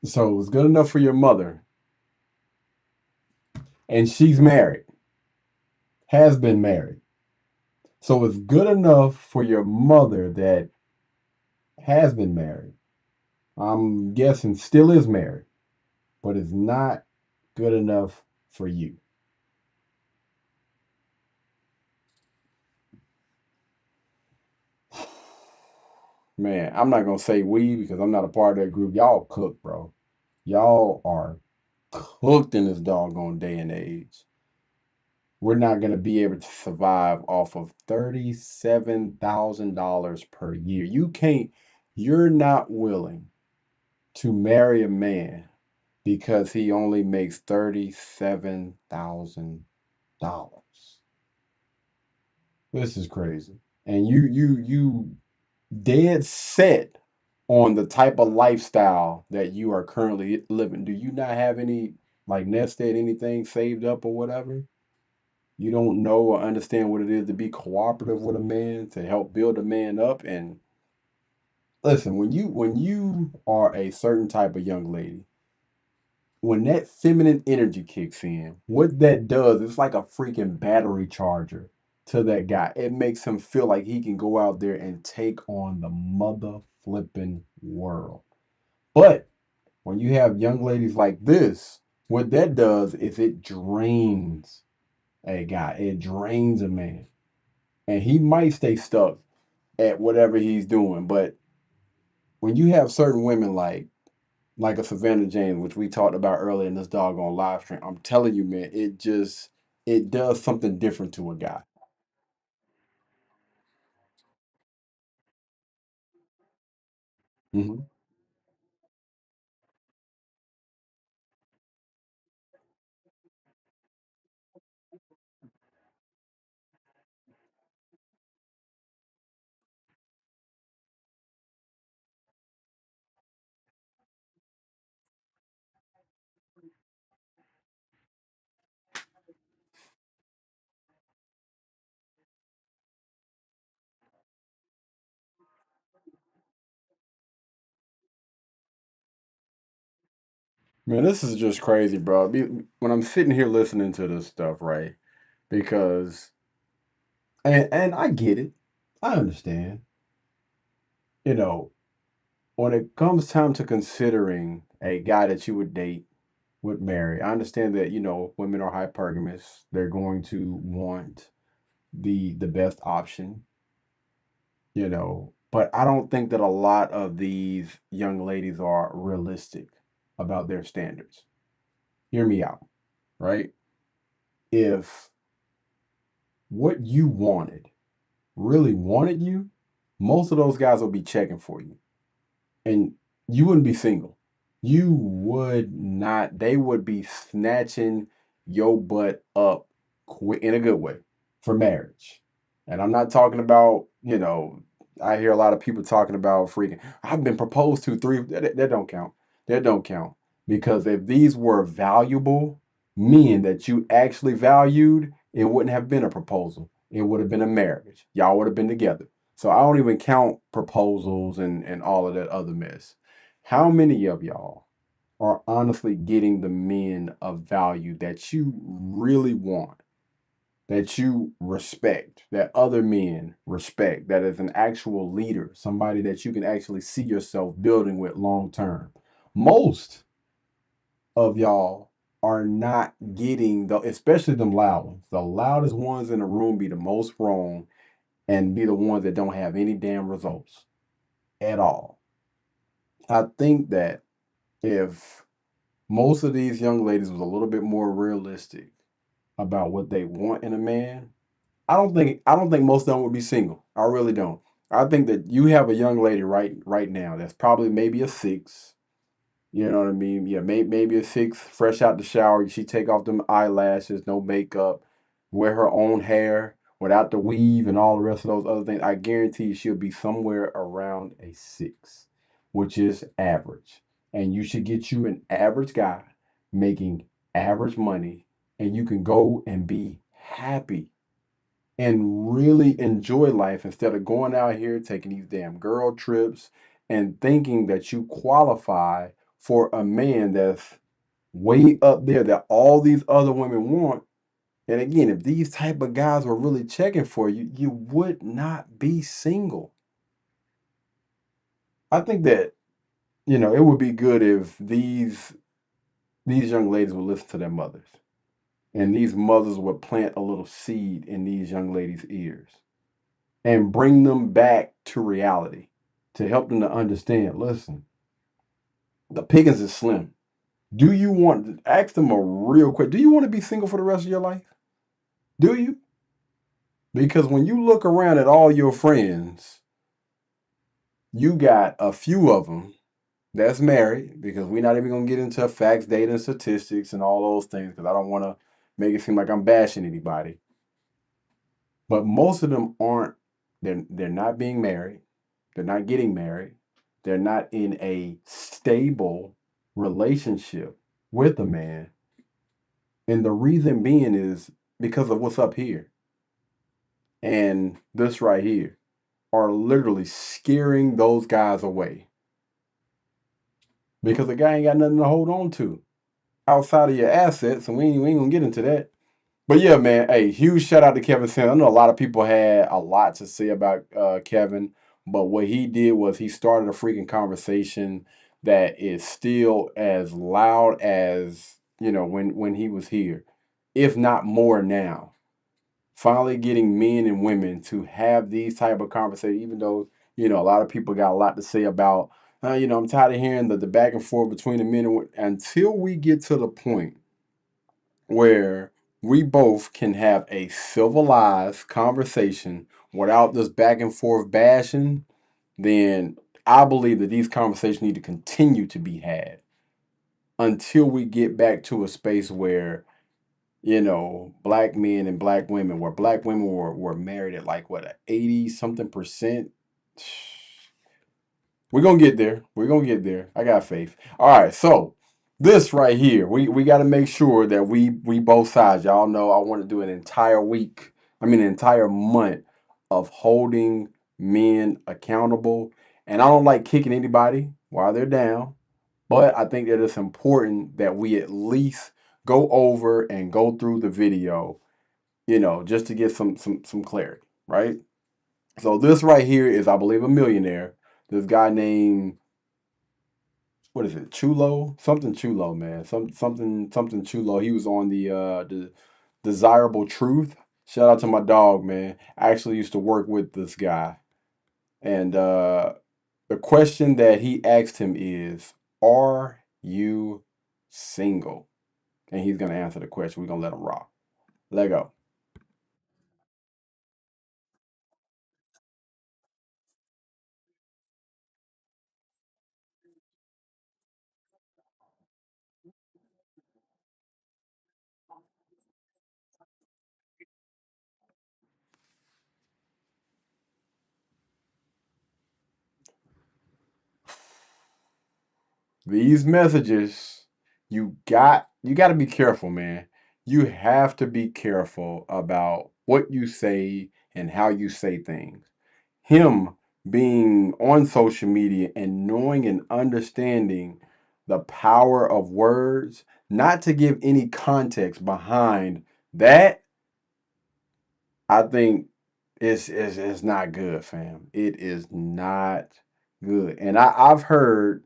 So it's good enough for your mother, and she's married, has been married. So it's good enough for your mother that has been married. I'm guessing still is married, but it's not good enough for you. Man, I'm not gonna say we because I'm not a part of that group. Y'all cook, bro. Y'all are cooked in this doggone day and age. We're not gonna be able to survive off of $37,000 per year. You're not willing to marry a man because he only makes $37,000. This is crazy. And you dead set on the type of lifestyle that you are currently living. Do you not have any like nest egg, anything saved up or whatever? You don't know or understand what it is to be cooperative with a man, to help build a man up. And listen, when you are a certain type of young lady, when that feminine energy kicks in, what that does, it's like a freaking battery charger to that guy. It makes him feel like he can go out there and take on the mother flipping world. But when you have young ladies like this, what that does is it drains a guy. It drains a man. And he might stay stuck at whatever he's doing. But when you have certain women like a Savannah James, which we talked about earlier in this doggone live stream, I'm telling you, man, it does something different to a guy. Hmm. Man, this is just crazy, bro. When I'm sitting here listening to this stuff, right? Because and I get it. I understand. You know, when it comes time to considering a guy that you would date, would marry, I understand that, women are hypergamous. They're going to want the best option, but I don't think that a lot of these young ladies are realistic about their standards. Hear me out, right? If what you wanted really wanted you, most of those guys will be checking for you. And you wouldn't be single. You would not, they would be snatching your butt up quick in a good way for marriage. And I'm not talking about, I hear a lot of people talking about freaking, I've been proposed to three, that don't count. That don't count. Because if these were valuable men that you actually valued, it wouldn't have been a proposal. It would have been a marriage. Y'all would have been together. So I don't even count proposals and all of that other mess. How many of y'all are honestly getting the men of value that you really want, that you respect, that other men respect, that is an actual leader, somebody that you can actually see yourself building with long term? Most of y'all are not getting the, especially them loud ones. The loudest ones in the room be the most wrong and be the ones that don't have any damn results at all. I think that if most of these young ladies was a little bit more realistic about what they want in a man, I don't think most of them would be single. I really don't. I think that you have a young lady right now that's probably maybe a six. You know what I mean? Yeah, maybe a six, fresh out the shower. She take off them eyelashes, no makeup, wear her own hair without the weave and all the rest of those other things. I guarantee you she'll be somewhere around a six, which is average. And you should get you an average guy making average money, and you can go and be happy and really enjoy life instead of going out here taking these damn girl trips and thinking that you qualify for a man that's way up there that all these other women want. And again, if these type of guys were really checking for you, you would not be single. I think that, it would be good if these young ladies would listen to their mothers. And these mothers would plant a little seed in these young ladies' ears and bring them back to reality to help them to understand. Listen, the pickings is slim. Do you want, ask them a real quick, do you want to be single for the rest of your life? Do you? Because when you look around at all your friends, you got a few of them that's married, because we're not even going to get into facts, data, and statistics and all those things, because I don't want to make it seem like I'm bashing anybody. But most of them aren't, they're not being married. They're not getting married. They're not in a stable relationship with a man. And the reason being is because of what's up here. And this right here are literally scaring those guys away. Because the guy ain't got nothing to hold on to outside of your assets. And we ain't gonna get into that. But yeah, man, hey, huge shout out to Kevin Samuels. I know a lot of people had a lot to say about Kevin, but what he did was he started a freaking conversation that is still as loud as, when he was here, if not more now. Finally getting men and women to have these type of conversations, even though, a lot of people got a lot to say about, I'm tired of hearing the back and forth between the men and women, until we get to the point where we both can have a civilized conversation without this back and forth bashing, then I believe that these conversations need to continue to be had until we get back to a space where, black men and black women, where black women were married at like what, 80 something percent. We're gonna get there. We're gonna get there. I got faith. All right, so this right here, we got to make sure that we both sides. Y'all know I want to do an entire week. I mean, an entire month of holding men accountable. And I don't like kicking anybody while they're down. But I think that it's important that we at least go over and go through the video, just to get some clarity, right? So this right here is, I believe, a millionaire. This guy named, what is it, Chulo? Something Chulo, man. Something Chulo. He was on the Desirable Truth. Shout out to my dog, man. I actually used to work with this guy. And the question that he asked him is, are you single? And he's gonna answer the question. We're gonna let him rock. Let go. These messages, you got to be careful, man. You have to be careful about what you say and how you say things. Him being on social media and knowing and understanding the power of words, not to give any context behind that, I think it's not good, fam. It is not good. And I've heard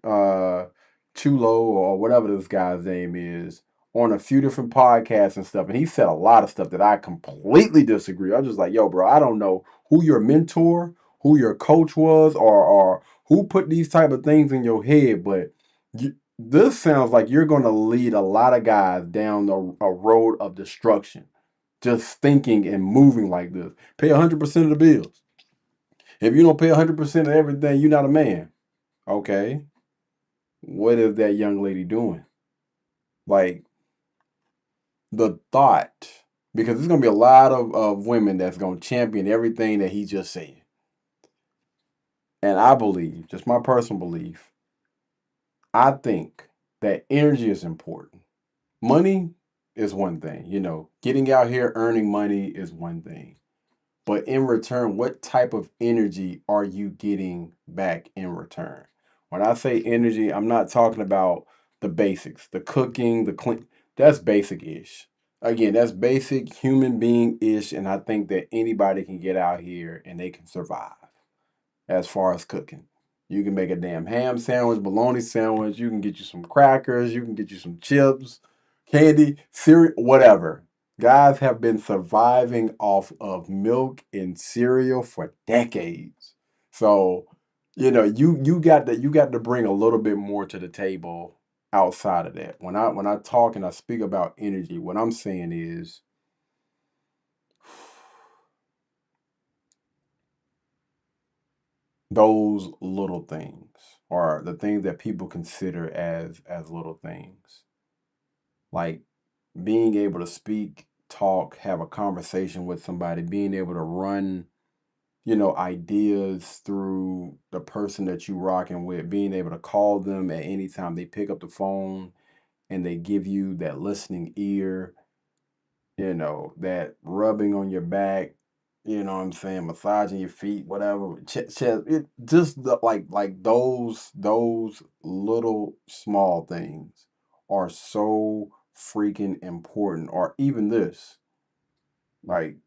Chulo or whatever this guy's name is on a few different podcasts and stuff, and he said a lot of stuff that I completely disagree. I'm just like, yo, bro, I don't know who your mentor, who your coach was, or who put these type of things in your head, but this sounds like you're gonna lead a lot of guys down a road of destruction, just thinking and moving like this. Pay 100% of the bills. If you don't pay 100% of everything, you're not a man. Okay. What is that young lady doing? Like, the thought, because there's going to be a lot of women that's going to champion everything that he just said. And I believe, just my personal belief, I think that energy is important. Money is one thing, getting out here earning money is one thing. But in return, what type of energy are you getting back in return? When I say energy, I'm not talking about the basics, the cooking, the clean. That's basic ish. Again, that's basic human being ish. And I think that anybody can get out here and they can survive as far as cooking. You can make a damn ham sandwich, bologna sandwich. You can get you some crackers. You can get you some chips, candy, cereal, whatever. Guys have been surviving off of milk and cereal for decades. So, you got to bring a little bit more to the table outside of that. When I talk and I speak about energy, what I'm saying is those little things, or the things that people consider as little things, like being able to speak, talk, have a conversation with somebody, being able to run, ideas through the person that you rocking with, being able to call them at any time they pick up the phone and they give you that listening ear, that rubbing on your back, what I'm saying, massaging your feet, whatever, chest, it just like those little small things are so freaking important. Or even this, like,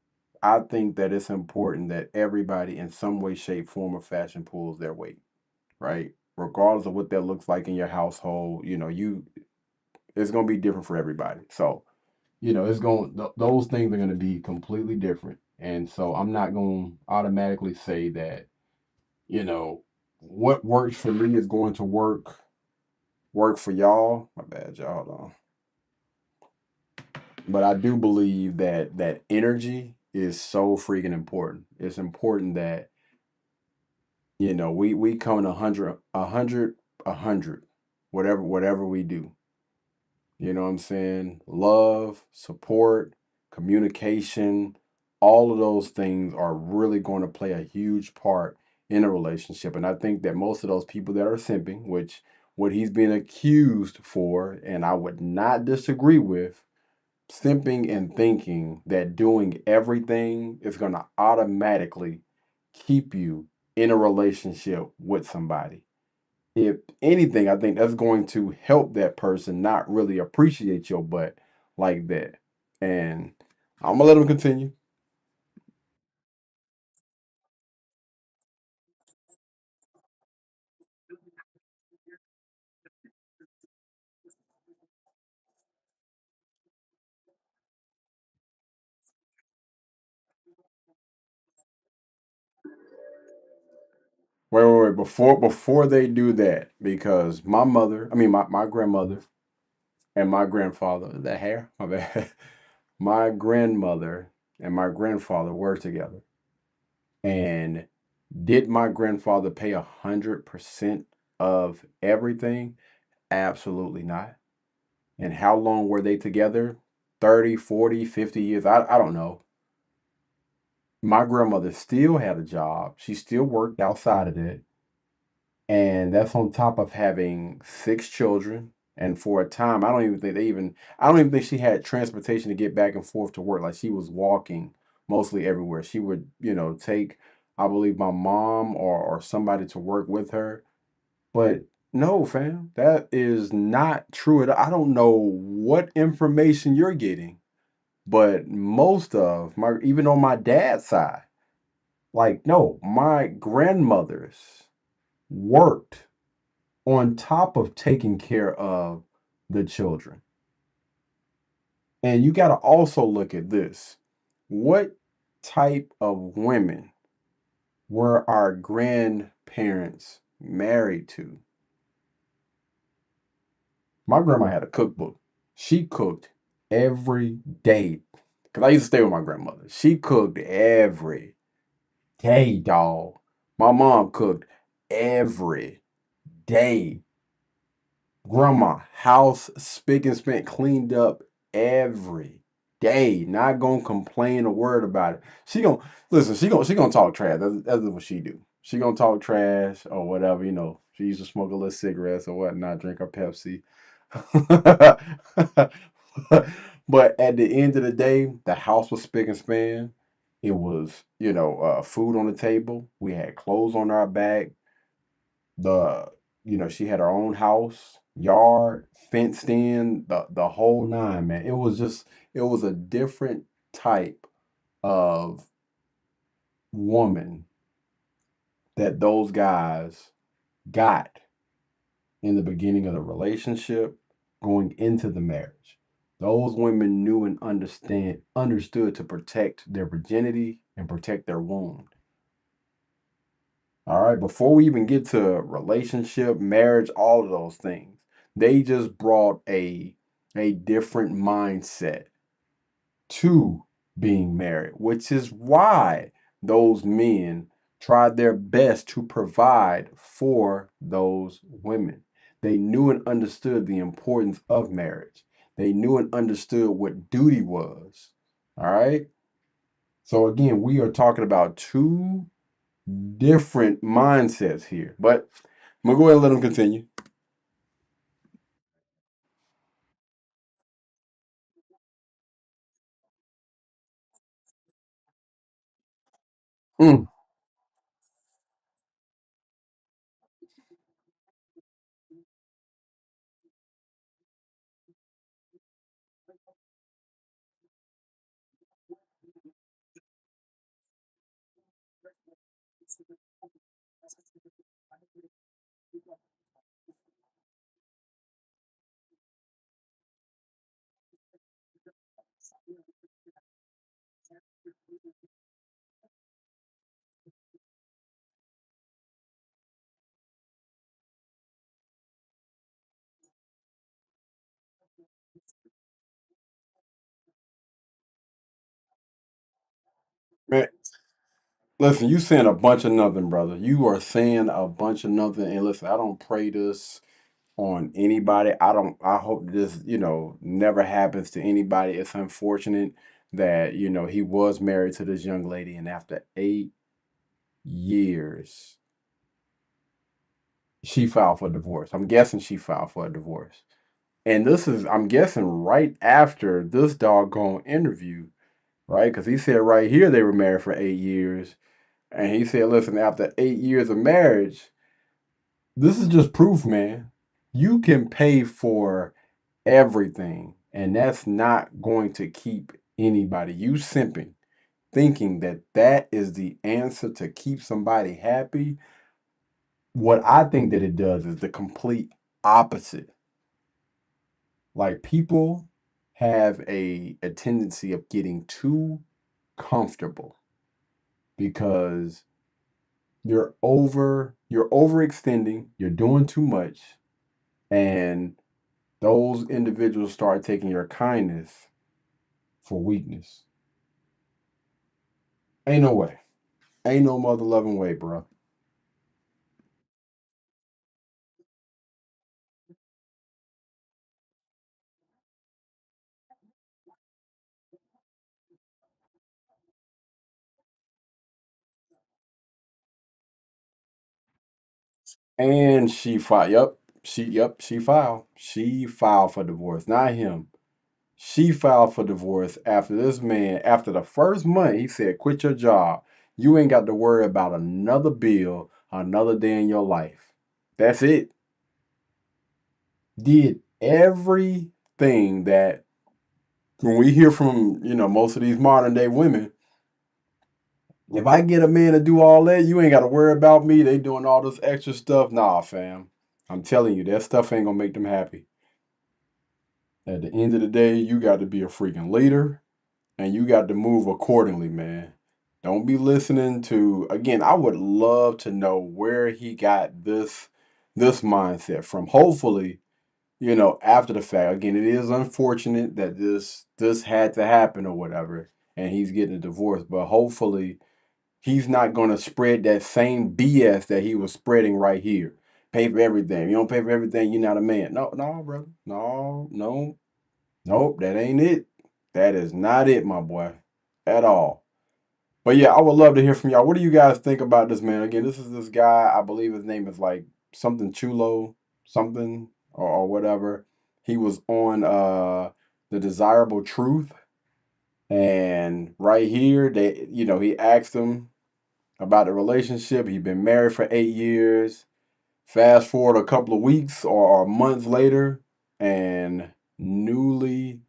I think that it's important that everybody in some way, shape, form, or fashion pulls their weight, right? Regardless of what that looks like in your household, it's gonna be different for everybody. So it's going those things are going to be completely different. And so I'm not going to automatically say that, you know, what works for me is going to work for y'all. My bad, y'all. Hold on. But I do believe that energy is so freaking important. It's important that, we come in a hundred, whatever we do. You know what I'm saying? Love, support, communication, all of those things are really going to play a huge part in a relationship. And I think that most of those people that are simping, which what he's being accused for, and I would not disagree with, simping and thinking that doing everything is going to automatically keep you in a relationship with somebody. if anything, I think that's going to help that person not really appreciate your butt like that. And I'm gonna let them continue. Wait. Before they do that, because my mother, I mean my grandmother and my grandfather, is that hair? My bad. My grandmother and my grandfather were together. And did my grandfather pay 100% of everything? Absolutely not. And how long were they together? 30, 40, 50 years? I don't know. My grandmother still had a job. She still worked outside of it. And that's on top of having six children. And for a time, I don't even think she had transportation to get back and forth to work. Like she was walking mostly everywhere. She would, take, I believe, my mom or somebody to work with her. But no, fam, that is not true at all. I don't know what information you're getting, but most of even on my dad's side, like, no, my grandmothers worked on top of taking care of the children. And you got to also look at this. What type of women were our grandparents married to? My grandma had a cookbook. She cooked every day. Because I used to stay with my grandmother. She cooked every day, dog. My mom cooked every day. Grandma, house spick and span, cleaned up every day. Not gonna complain a word about it. She gonna listen. She gonna talk trash. That's what she do. She gonna talk trash or whatever. She used to smoke a little cigarettes or whatnot. Drink her Pepsi. But at the end of the day, the house was spick and span. It was, food on the table. We had clothes on our back. The she had her own house, yard, fenced in, the whole nine, man. It was a different type of woman that those guys got in the beginning of the relationship, going into the marriage. Those women knew and understood to protect their virginity and protect their womb. All right, before we even get to relationship, marriage, all of those things, they just brought a different mindset to being married, which is why those men tried their best to provide for those women. They knew and understood the importance of marriage. They knew and understood what duty was. All right. So again, we are talking about two different mindsets here. But I'm gonna go ahead and let them continue. Mm. Man, listen, you saying a bunch of nothing, brother. You are saying a bunch of nothing. And listen, I don't pray this on anybody. I hope this, never happens to anybody. It's unfortunate that, he was married to this young lady and after 8 years, she filed for divorce. I'm guessing she filed for a divorce. And this is, I'm guessing, right after this doggone interview, right? Because he said right here they were married for 8 years. And he said, listen, after 8 years of marriage, This is just proof, man. You can pay for everything, and that's not going to keep anybody. You simping, thinking that that is the answer to keep somebody happy. What I think that it does is the complete opposite. Like people have a tendency of getting too comfortable because you're overextending, you're doing too much, and those individuals start taking your kindness for weakness. Ain't no way. Ain't no mother loving way, bro. And she filed. She filed. She filed for divorce, not him. She filed for divorce after this man, after the first month, he said, quit your job. You ain't got to worry about another bill, another day in your life. That's it. Did everything that when we hear from, most of these modern day women, if I get a man to do all that, you ain't got to worry about me. They doing all this extra stuff. Nah, fam. I'm telling you, that stuff ain't gonna make them happy. At the end of the day, you got to be a freaking leader and you got to move accordingly, man. Don't be listening to again, I would love to know where he got this mindset from. Hopefully, after the fact. Again, it is unfortunate that this had to happen or whatever and he's getting a divorce, but hopefully he's not going to spread that same BS that he was spreading right here. Pay for everything. You don't pay for everything, you're not a man. No, no, brother. No, no. Nope, that ain't it. That is not it, my boy, at all. But yeah, I would love to hear from y'all. What do you guys think about this man? Again, this is this guy. I believe his name is like something Chulo, something or whatever. He was on the Desirable Truth, and right here, he asked him about the relationship. He'd been married for 8 years. Fast forward a couple of weeks or months later, and newly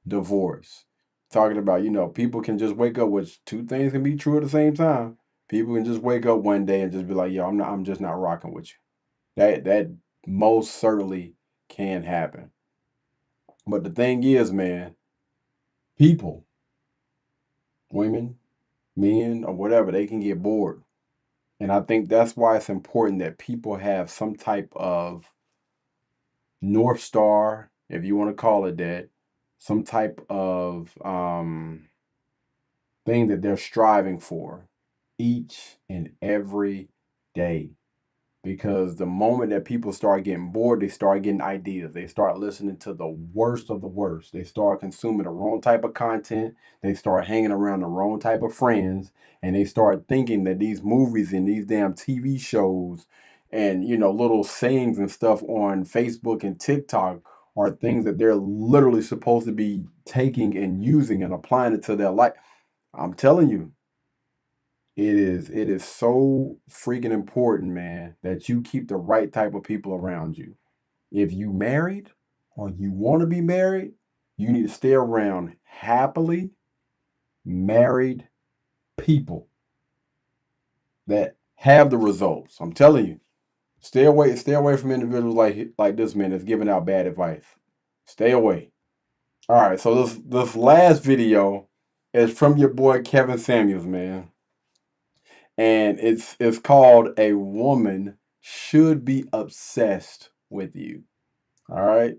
divorced. Talking about, people can just wake up, which two things can be true at the same time. People can just wake up one day and just be like, "Yo, I'm just not rocking with you." That most certainly can happen. But the thing is, man, people, women, men, or whatever, they can get bored. And I think that's why it's important that people have some type of North Star, if you want to call it that, some type of thing that they're striving for each and every day. Because the moment that people start getting bored, they start getting ideas. They start listening to the worst of the worst. They start consuming the wrong type of content. They start hanging around the wrong type of friends. And they start thinking that these movies and these damn TV shows and, little sayings and stuff on Facebook and TikTok are things that they're literally supposed to be taking and using and applying it to their life. I'm telling you, it is so freaking important, man, that you keep the right type of people around you. If you married or you want to be married, you need to stay around happily married people that have the results. I'm telling you, stay away from individuals like this man that's giving out bad advice. Stay away. All right, so this last video is from your boy Kevin Samuels, man. And it's called "A Woman Should Be Obsessed with You." All right.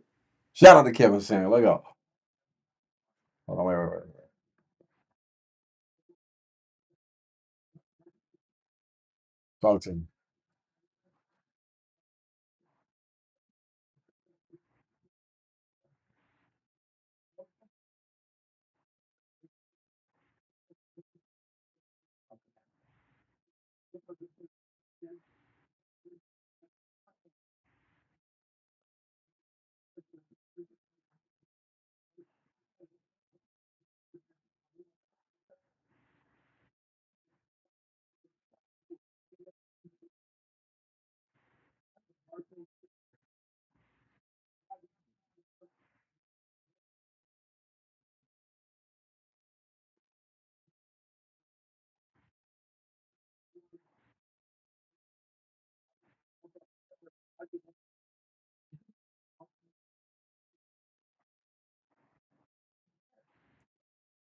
Shout out to Kevin Samuel. Let go. Hold on, wait. Talk to me.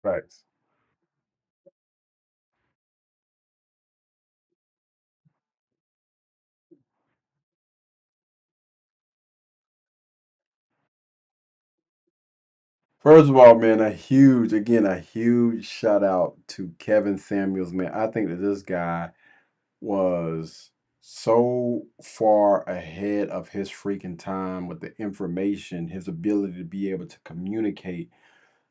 Facts. First of all, man, a huge shout out to Kevin Samuels, man. I think that this guy was so far ahead of his freaking time with the information, his ability to be able to communicate,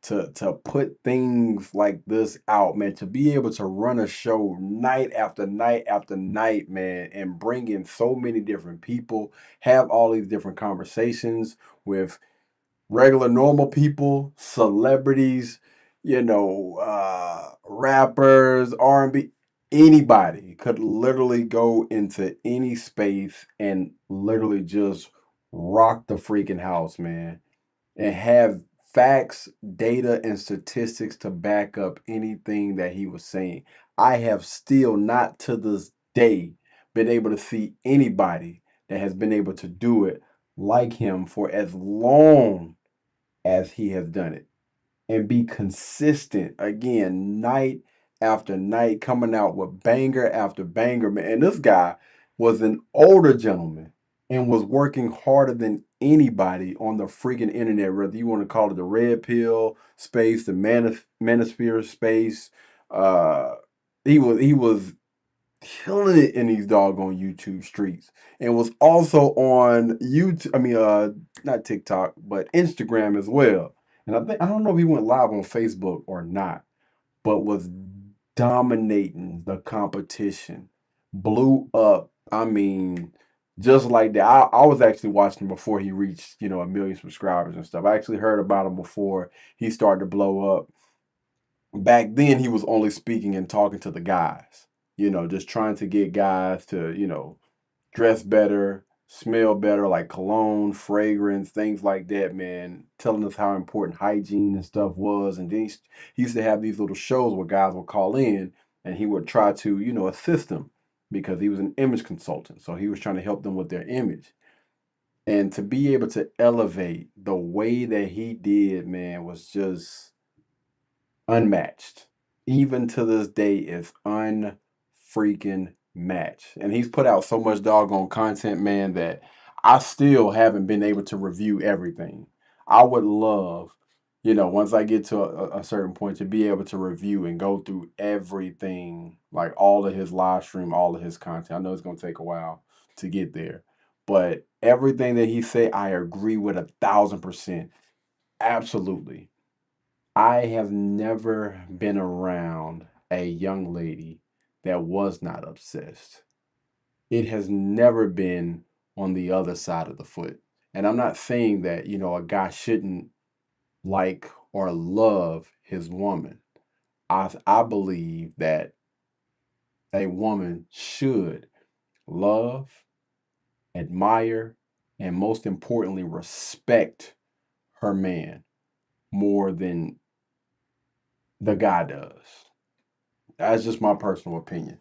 to put things like this out, man, to be able to run a show night after night after night, man, and bring in so many different people, have all these different conversations with regular normal people, celebrities, rappers, R&B, anybody could literally go into any space and literally just rock the freaking house, man, and have facts, data, and statistics to back up anything that he was saying. I have still not to this day been able to see anybody that has been able to do it like him for as long as he has done it and be consistent again, night after night, coming out with banger after banger, man. And this guy was an older gentleman and was working harder than anybody on the freaking internet, whether you want to call it the red pill space, the manosphere space. Uh, he was killing it in these doggone YouTube streets, and was also on YouTube. I mean, not TikTok, but Instagram as well. And I don't know if he went live on Facebook or not, but was dominating the competition, blew up. I mean, just like that. I was actually watching him before he reached, 1 million subscribers and stuff. I actually heard about him before he started to blow up. Back then he was only speaking and talking to the guys, just trying to get guys to, dress better, smell better, like cologne, fragrance, things like that, man, telling us how important hygiene and stuff was. And then he used to have these little shows where guys would call in and he would try to, assist them because he was an image consultant. So he was trying to help them with their image. And to be able to elevate the way that he did, man, was just unmatched. Even to this day, is unfreaking matched. And he's put out so much doggone content, man, that I still haven't been able to review everything. I would love, once I get to a certain point, to be able to review and go through everything, like all of his live stream, all of his content. I know it's going to take a while to get there, but everything that he said, I agree with 1,000%. Absolutely. I have never been around a young lady that was not obsessed. It has never been on the other side of the foot. And I'm not saying that, a guy shouldn't like or love his woman. I believe that a woman should love, admire, and most importantly, respect her man more than the guy does. That's just my personal opinion.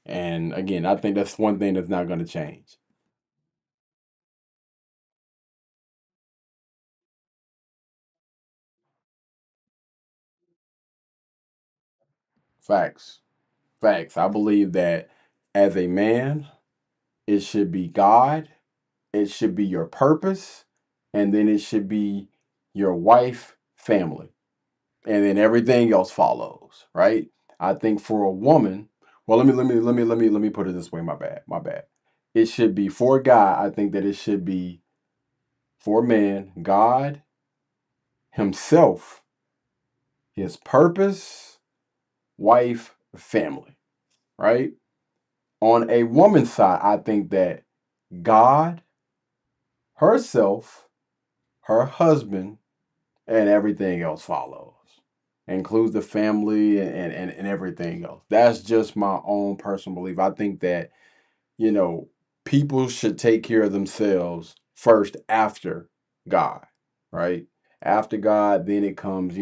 And again, I think that's one thing that's not going to change. Facts. Facts. I believe that as a man, it should be God, it should be your purpose, and then it should be your wife, family. And then everything else follows, right? I think for a woman, well, let me put it this way, my bad. My bad. It should be for a guy, I think that it should be for a man, God, himself, his purpose, wife, family, right? On a woman's side, I think that God, herself, her husband, and everything else follows. Includes the family and everything else. That's just my own personal belief. I think that, you know, people should take care of themselves first after God, right? After God, then it comes,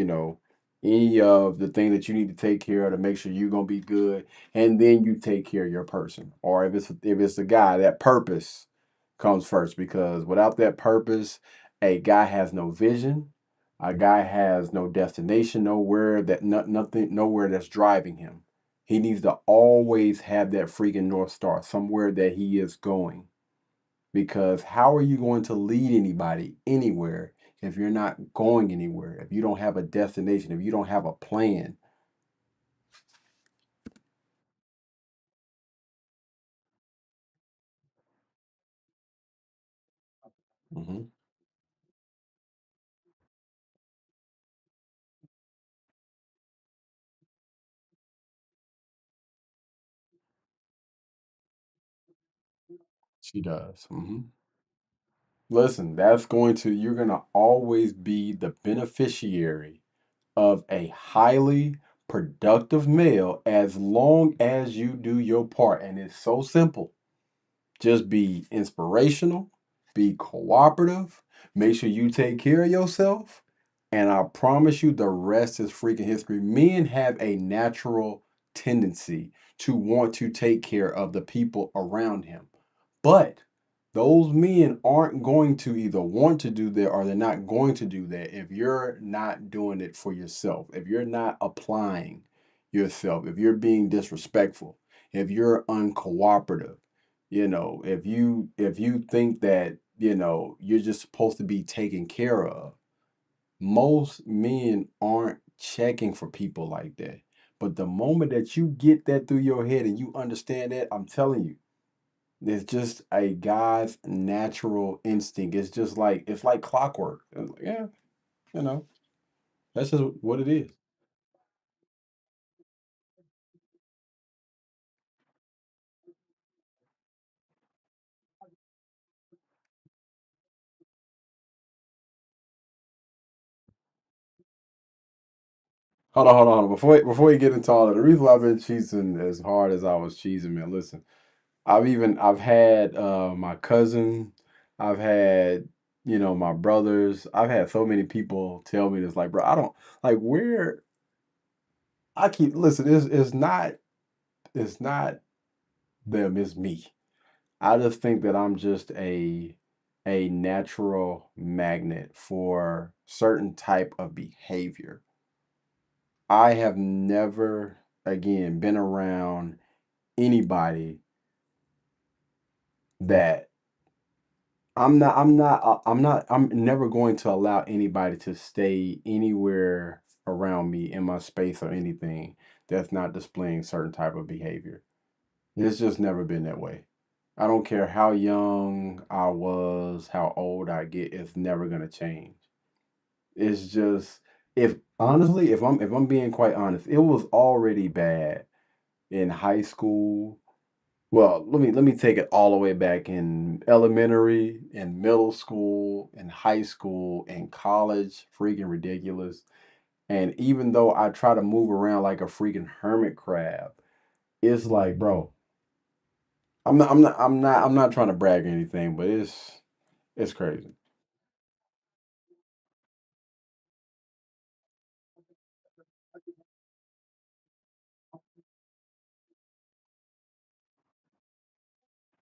any of the things that you need to take care of to make sure you're gonna be good, and then you take care of your person. Or if it's a guy, that purpose comes first because without that purpose, a guy has no vision, a guy has no destination, nowhere that nothing, nowhere that's driving him. He needs to always have that freaking North Star, somewhere that he is going. Because how are you going to lead anybody anywhere if you're not going anywhere? If you don't have a destination, if you don't have a plan? Hmm. She does. Listen, you're going to always be the beneficiary of a highly productive male as long as you do your part. And it's so simple. Just be inspirational, be cooperative, make sure you take care of yourself, and I promise you the rest is freaking history. Men have a natural tendency to want to take care of the people around him. But those men aren't going to either want to do that or they're not going to do that if you're not doing it for yourself, if you're not applying yourself, if you're being disrespectful, if you're uncooperative, if you think that, you're just supposed to be taken care of. Most men aren't checking for people like that. But the moment that you get that through your head and you understand that, I'm telling you, it's just a guy's natural instinct. It's like clockwork. Yeah, you know, that's just what it is. Hold on. Before you get into all of the reason why I've been cheesing as hard as I was cheesing, man. Listen, I've had my cousin, I've had my brothers, I've had so many people tell me this, like, bro, I don't like where I keep listen. It's not them, it's me. I just think that I'm just a natural magnet for certain type of behavior. I have never again been around anybody that I'm never going to allow anybody to stay anywhere around me in my space or anything that's not displaying certain type of behavior. It's just never been that way. I don't care how young I was, how old I get, it's never gonna change. It's just if honestly, if I'm being quite honest, it was already bad in high school. Well, let me take it all the way back in elementary, in middle school, in high school, in college, freaking ridiculous. And even though I try to move around like a freaking hermit crab, it's like, bro, I'm not trying to brag or anything, but it's crazy.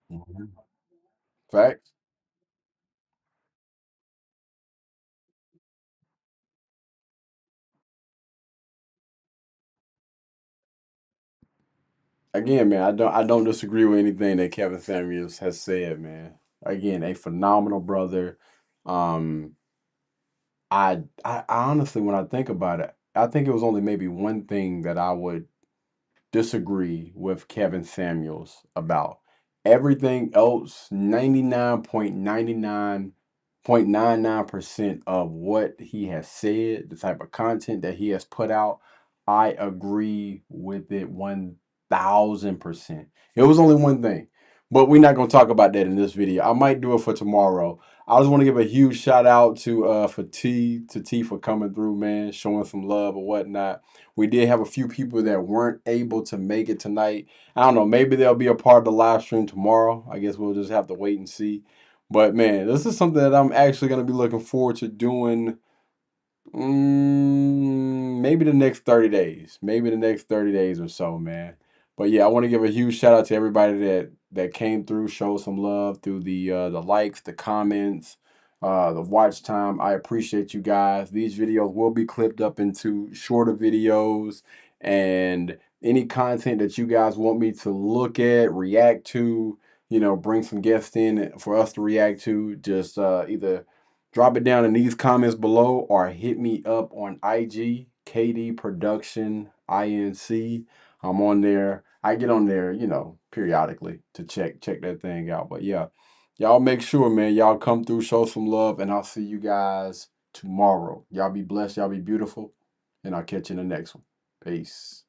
Mhm. Facts. Again, man, I don't disagree with anything that Kevin Samuels has said, man. Again, a phenomenal brother. Um, I honestly, when I think about it, I think it was only maybe one thing that I would disagree with Kevin Samuels about. Everything else, 99.99.99% of what he has said, the type of content that he has put out, I agree with it 1000%. It was only one thing. But we're not gonna talk about that in this video. I might do it for tomorrow. I just want to give a huge shout out to T for coming through, man, showing some love or whatnot. We did have a few people that weren't able to make it tonight. I don't know, maybe they'll be a part of the live stream tomorrow. I guess we'll just have to wait and see. But man, this is something that I'm actually gonna be looking forward to doing. Maybe the next 30 days. Maybe the next 30 days or so, man. But yeah, I want to give a huge shout out to everybody that came through, showed some love through the likes, the comments, the watch time. I appreciate you guys. These videos will be clipped up into shorter videos, and any content that you guys want me to look at, react to, bring some guests in for us to react to, just either drop it down in these comments below or hit me up on IG, KD Production INC. I'm on there. I get on there, periodically to check that thing out. But yeah, y'all make sure, man, y'all come through, show some love, and I'll see you guys tomorrow. Y'all be blessed, y'all be beautiful, and I'll catch you in the next one. Peace.